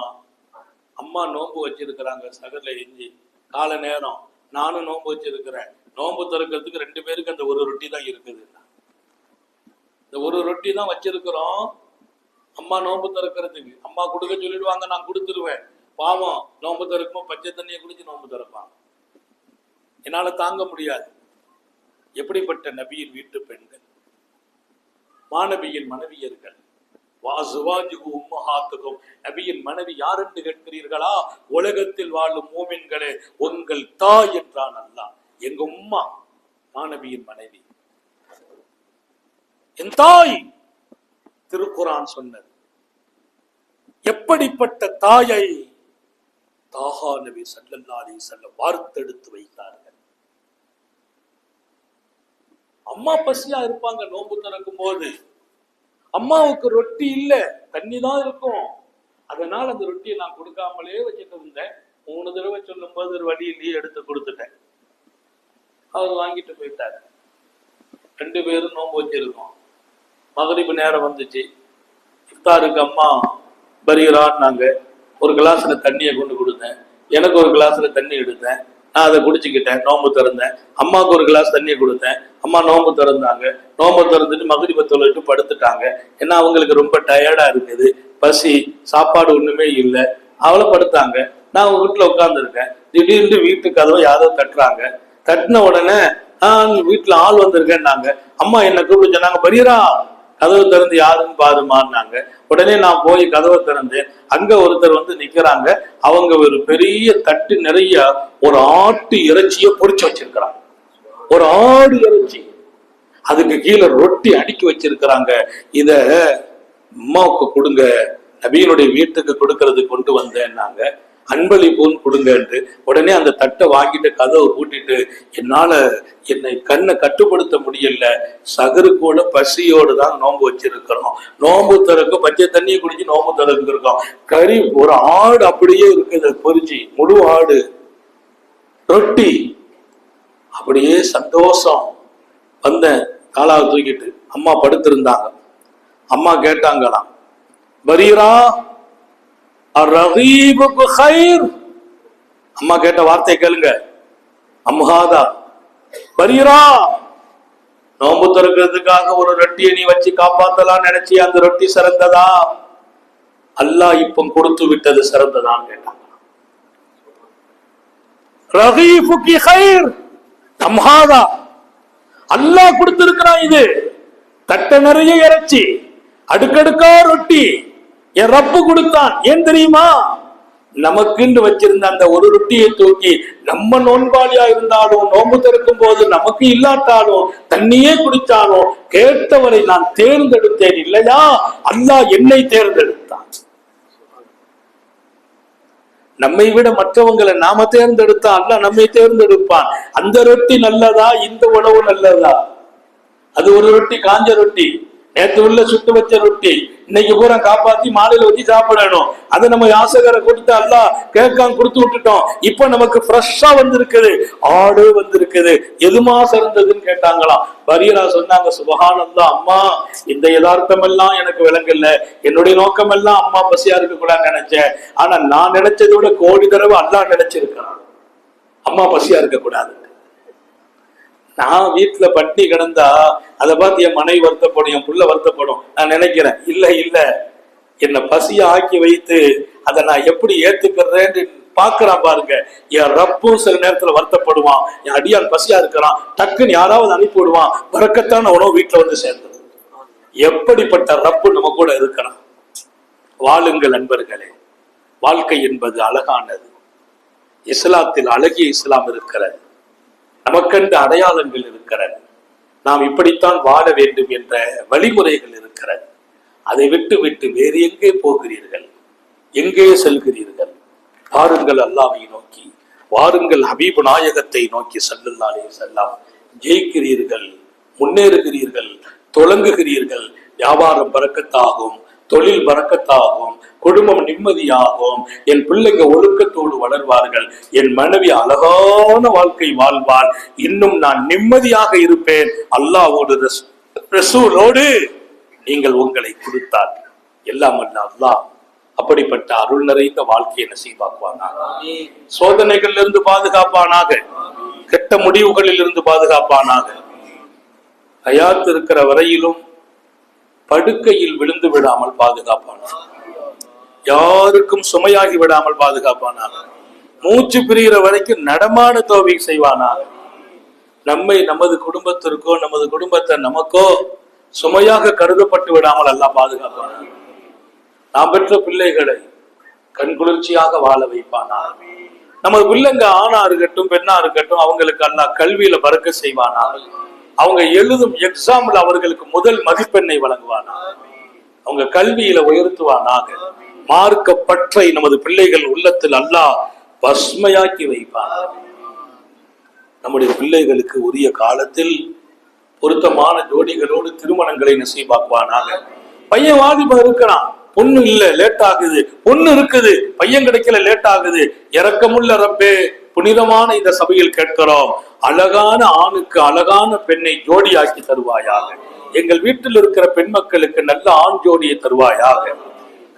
அம்மா நோன்பு வச்சிருக்கிறாங்க, சகல எஞ்சி கால நேரம், நானும் நோன்பு வச்சிருக்கிறேன். நோன்பு திறக்கிறதுக்கு 2 பேருக்கு அந்த ஒரு ரொட்டி தான் இருக்குது. இந்த ஒரு ரொட்டி தான் வச்சிருக்கிறோம். அம்மா நோன்பு திறக்கிறதுக்கு அம்மா கொடுக்க சொல்லிடுவாங்க, நான் கொடுத்துருவேன். பாவம் நோன்பு திறக்கும் பச்சை தண்ணியை குடிச்சு நோன்பு திறப்பாங்க. என்னால தாங்க முடியாது. எப்படிப்பட்ட நபியின் வீட்டு பெண்கள், மாநபியின் மனைவியர்கள். நபியின் மனைவி யார் என்று கேட்கிறீர்களா? உலகத்தில் வாழும் மூமின்களே, உங்கள் தாய் என்றான் அல்லாஹ். எங்க உம்மா மாநபியின் மனைவி, என் தாய். திருக்குரான் சொன்னது. எப்படிப்பட்ட தாயை தாஹா நபி ஸல்லல்லாஹு அலைஹி வஸல்லம் வார்த்தெடுத்து வைத்தார்கள். அம்மா பசியா இருப்பாங்க நோன்பு திறக்கும் போது. அம்மாவுக்கு ரொட்டி இல்ல, தண்ணி தான் இருக்கும். அதனால அந்த ரொட்டியை நான் கொடுக்காமலே வச்சுட்டு இருந்தேன். 3 தடவை சொல்லும் போது ஒரு வழியிலேயே எடுத்து கொடுத்துட்டேன். அவர் வாங்கிட்டு போயிட்டாரு. 2 பேரும் நோன்பு வச்சிருக்கோம். மகரிபு நேரம் வந்துச்சு. இஃப்தாருக்கு அம்மா பரீரான்னாங்க. ஒரு கிளாஸ்ல தண்ணியை கொண்டு கொடுத்தேன். எனக்கு ஒரு கிளாஸ்ல தண்ணி எடுத்தேன். நான் அதை குடிச்சுக்கிட்டேன். நோன்பு திறந்தேன். அம்மாவுக்கு ஒரு கிளாஸ் தண்ணியை கொடுத்தேன். அம்மா நோன்பு திறந்தாங்க. நோன்பு திறந்துட்டு மகரிபை தொழுவிட்டு படுத்துட்டாங்க. ஏன்னா அவங்களுக்கு ரொம்ப டயர்டா இருக்குது, பசி, சாப்பாடு ஒண்ணுமே இல்லை. அவளை படுத்தாங்க. நான் அவங்க வீட்டுல உட்கார்ந்துருக்கேன். திடீர்னு வீட்டு கதவை யாரோ தட்டுறாங்க. தட்டின உடனே வீட்டுல ஆள் வந்திருக்கேன்னாங்க. அம்மா என்ன கூப்பிட்டு சொன்னாங்க, பரீரா கதவு திறந்து யாருன்னு பாருமான்னாங்க. உடனே நான் போய் கதவை திறந்தேன். அங்க ஒருத்தர் வந்து நிக்கிறாங்க. அவங்க ஒரு பெரிய தட்டு நிறைய ஒரு ஆட்டு இறைச்சியை பொரிச்சு வச்சிருக்கிறாங்க. ஒரு ஆடு இறைச்சி, அதுக்கு கீழே ரொட்டி அடுக்கி வச்சிருக்கிறாங்க. இத அம்மாவுக்கு கொடுங்க, நபியினுடைய வீட்டுக்கு கொடுக்கறது கொண்டு வந்தேன்னாங்க. அன்பளிப்புன்னு கொடுங்கன்ட்டு உடனே அந்த தட்டை வாங்கிட்டு கதவை பூட்டிட்டு, என்னால என்னை கண்ணை கட்டுப்படுத்த முடியல, சகரு கூட பசியோடு தான் நோன்பு வச்சிருக்கிறோம். நோன்பு திறக்க பச்சை தண்ணியை குடிச்சு நோன்பு திறக்கு இருக்கோம். கறி ஒரு ஆடு அப்படியே இருக்குது, பொரிச்சு முழு ஆடு, ரொட்டி. அப்படியே சந்தோஷம் வந்த காலாவை தூக்கிட்டு அம்மா படுத்திருந்தாங்க. அம்மா கேட்டாங்களாம், பரீரா அர்ரகீபுக்கு கைர். அம்மா கேட்ட வார்த்தை கேளுங்க. அம்ஹாதா பரீரா நோன்பு திறக்கிறதுக்காக ஒரு ரொட்டியை நீ வச்சு காப்பாத்தலாம் நினைச்சி அந்த ரொட்டி சிறந்ததா? அல்லாஹ் இப்ப கொடுத்து விட்டது சிறந்ததான் கேட்டாங்க. அல்லாஹ் கொடுத்திருக்கிறான். இது தட்ட நிறைய இறைச்சி, அடுக்கடுக்கா ரொட்டி என் ரப்பு கொடுத்தான். ஏன் தெரியுமா? நமக்குன்னு வச்சிருந்த அந்த ஒரு ரொட்டியை தூக்கி நம்ம நோன்பாளியா இருந்தாலும் நோன்பு திறக்கும் போது நமக்கு இல்லாட்டாலும் தண்ணியே குடித்தாலும் கேட்டவரை நான் தேர்ந்தெடுத்தேன் இல்லையா? அல்லாஹ் என்னை தேர்ந்தெடுத்தான். நம்மை விட மற்றவங்களை நாம தேர்ந்தெடுத்தா அல்லாஹ் நம்மை தேர்ந்தெடுப்பான். அந்த ரொட்டி நல்லதா, இந்த உணவு நல்லதா? அது ஒரு ரொட்டி காஞ்ச ரொட்டி, நேற்று உள்ள சுட்டு வச்ச ரொட்டி, இன்னைக்கு பூரா காப்பாத்தி மாலையில வச்சு சாப்பிடணும். அதை நம்ம யாசகரை கொடுத்து அல்லாஹ் கேட்காம கொடுத்து விட்டுட்டோம். இப்ப நமக்கு ஃப்ரெஷ்ஷா வந்திருக்குது, ஆடு வந்திருக்குது. எதுமா சிறந்ததுன்னு கேட்டாங்களாம். பரீரா சொன்னாங்க, சுபஹானல்லாஹ், அம்மா இந்த யதார்த்தம் எல்லாம் எனக்கு விளங்கல. என்னுடைய நோக்கம் எல்லாம் அம்மா பசியா இருக்க கூடாதுன்னு நினைச்சேன். ஆனா நான் நினைச்சதை விட கோடி தடவை அல்லாஹ் நினைச்சிருக்கிறான் அம்மா பசியா இருக்க கூடாது. நான் வீட்டுல பட்டி கிடந்தா அதை பார்த்து என் மனைவி வருத்தப்படும், என் புள்ள வருத்தப்படும். நான் நினைக்கிறேன், இல்ல இல்ல, என்னை பசிய ஆக்கி வைத்து அதை நான் எப்படி ஏத்துக்கிறேன்னு பாக்குறான் பாருங்க. என் ரப்பும் சில நேரத்துல வருத்தப்படுவான், என் அடியான் பசியா இருக்கிறான், டக்குன்னு யாராவது அனுப்பி விடுவான், பறக்கத்தான உணவு வீட்டுல வந்து சேர்ந்தது. எப்படிப்பட்ட ரப்பு நம்ம கூட இருக்கிறான். வாழுங்கள் நண்பர்களே, வாழ்க்கை என்பது அழகானது. இஸ்லாத்தில் அழகிய இஸ்லாம் இருக்கிறது, நமக்கென்று அடையாளங்கள் இருக்கிறது. நாம் இப்படித்தான் வாழ வேண்டும் என்ற வழிமுறைகள் இருக்கிறது. அதை விட்டு விட்டு வேறு எங்கே போகிறீர்கள்? எங்கே செல்கிறீர்கள்? வாருங்கள் அல்லாஹ்வை நோக்கி, வாருங்கள் ஹபீபு நாயகத்தை நோக்கி ஸல்லல்லாஹு அலைஹி வஸல்லம். ஜெயிக்கிறீர்கள், முன்னேறுகிறீர்கள், தொடங்குகிறீர்கள். வியாபாரம் பரக்கத்தாகும், தொழில் பரக்கத்தாகும், குடும்பம் நிம்மதியாகும், என் பிள்ளைங்க ஒழுக்கத்தோடு வளர்வார்கள், என் மனைவி அழகான வாழ்க்கை வாழ்வாள், இன்னும் நான் நிம்மதியாக இருப்பேன். அல்லாஹ்வோடு ரசூலோடு நீங்கள் உங்களை கொடுத்தார். எல்லாம் அல்ல அல்லாஹ் அப்படிப்பட்ட அருள் நிறைந்த வாழ்க்கையை நசீபாக்குவானாக. சோதனைகளில் இருந்து பாதுகாப்பானாக, கெட்ட முடிவுகளில் இருந்து பாதுகாப்பானாக. ஹயாத் இருக்கிற வரையிலும் படுக்கையில் விழுந்து விடாமல் பாதுகாப்பானாக, யாருக்கும் சுமையாகி விடாமல் பாதுகாப்பானாக. மூச்சு பிரிகிற வரைக்கும் நடமாட தௌஃபீக் செய்வானாக. நம்மை நமது குடும்பத்திற்கோ நமது குடும்பத்தை நமக்கோ சுமையாக கருதப்பட்டு விடாமல் அல்லாஹ் பாதுகாப்பானாக. நாம் பெற்ற பிள்ளைகளை கண்குளிர்ச்சியாக வாழ வைப்பானாக. நமது பிள்ளைங்க ஆணா இருக்கட்டும் பெண்ணா இருக்கட்டும், அவங்களுக்கு அல்லாஹ் கல்வியில பறக்க செய்வானாக. அவங்க எழுதும் எக்ஸாம்ல அவர்களுக்கு முதல் மதிப்பெண்ணை வழங்குவானாக. அவங்க கல்வியில உயர்த்துவானாக. மார்க்க பற்றை நமது பிள்ளைகள் உள்ளத்தில் அல்லாஹ் பஸ்மையாக்கி வைப்பானாக. நம்முடைய பிள்ளைகளுக்கு உரிய காலத்தில் பொருத்தமான ஜோடிகளோடு திருமணங்களை நசீபாக்குவானாக. பையன் வாலிபம் இருக்கிறான், பொண்ணு இல்ல, லேட் ஆகுது. பொண்ணு இருக்குது, பையன் கிடைக்கல, லேட் ஆகுது. இரக்கமுள்ள ரப்பே, புனிதமான இந்த சபையில் கேட்கிறோம், அழகான ஆணுக்கு அழகான பெண்ணை ஜோடியாக்கி தருவாயாக. எங்கள் வீட்டில் இருக்கிற பெண் மக்களுக்கு நல்ல ஆண் ஜோடியை தருவாயாக.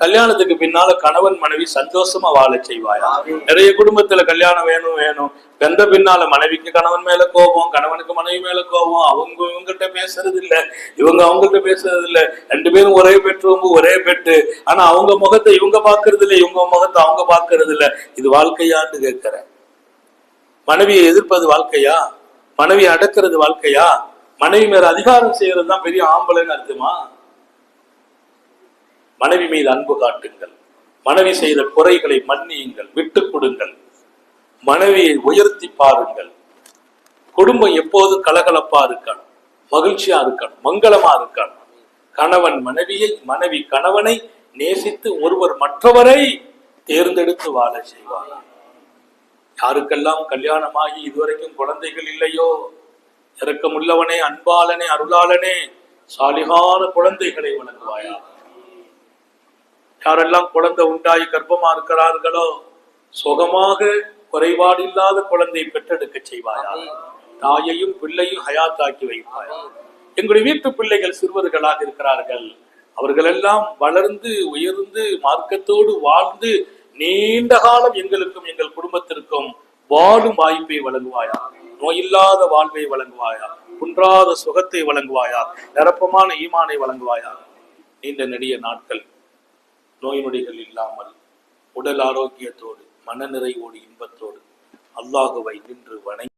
கல்யாணத்துக்கு பின்னால கணவன் மனைவி சந்தோஷமா வாழ செய்வாயா. நிறைய குடும்பத்துல கல்யாணம் வேணும் வேணும், வெந்த பின்னால மனைவிக்கு கணவன் மேல கோபம், கணவனுக்கு மனைவி மேல கோபம். அவங்க இவங்ககிட்ட பேசுறது இல்ல, இவங்க அவங்ககிட்ட பேசுறது இல்ல. ரெண்டு பேரும் ஒரே பெட்ரூம், ஒரே பெட்டு, ஆனா அவங்க முகத்தை இவங்க பாக்குறது இல்ல, இவங்க முகத்தை அவங்க பாக்குறது இல்ல. இது வாழ்க்கையான்னு கேட்கிறேன். மனைவியை எதிர்ப்பது வாழ்க்கையா? மனைவியை அடக்கிறது வாழ்க்கையா? மனைவி மேல அதிகாரம் செய்யறது தான் பெரிய ஆம்பளைன்னு அர்த்தமா? மனைவி மீது அன்பு காட்டுங்கள், மனைவி செய்த குறைகளை மன்னியுங்கள், விட்டுக் கொடுங்கள், மனைவியை உயர்த்தி பாருங்கள். குடும்பம் எப்போது கலகலப்பா இருக்கணும், மகிழ்ச்சியா இருக்கணும், மங்களமா இருக்கணும். கணவன் மனைவியை, மனைவி கணவனை நேசித்து ஒருவர் மற்றவரை தேர்ந்தெடுத்து வாழ செய்வார். யாருக்கெல்லாம் கல்யாணமாகி இதுவரைக்கும் குழந்தைகள் இல்லையோ, இரக்கமுள்ளவனே, அன்பாளனே, அருளாளனே, சாலிகான குழந்தைகளை வழங்குவாயா. யாரெல்லாம் குழந்தை உண்டாகி கர்ப்பமா இருக்கிறார்களோ, சுகமாக குறைபாடு இல்லாத குழந்தை பெற்றெடுக்க செய்வாயா. தாயையும் பிள்ளையும் ஹயாத்தாக்கி வைப்பாயா. எங்களுடைய வீட்டு பிள்ளைகள் சிறுவர்களாக இருக்கிறார்கள், அவர்கள் எல்லாம் வளர்ந்து உயர்ந்து மார்க்கத்தோடு வாழ்ந்து நீண்ட காலம் எங்களுக்கும் எங்கள் குடும்பத்திற்கும் வாழும் வாய்ப்பை வழங்குவாயா. நோயில்லாத வாழ்வை வழங்குவாயா. குன்றாத சுகத்தை வழங்குவாயா, நிரப்பமான ஈமானை வழங்குவாயா. நீண்ட நெடிய நாட்கள் நோய் நொடிகள் இல்லாமல் உடல் ஆரோக்கியத்தோடு மன நிறைவோடு இன்பத்தோடு அல்லாஹுவை நின்று வணங்கி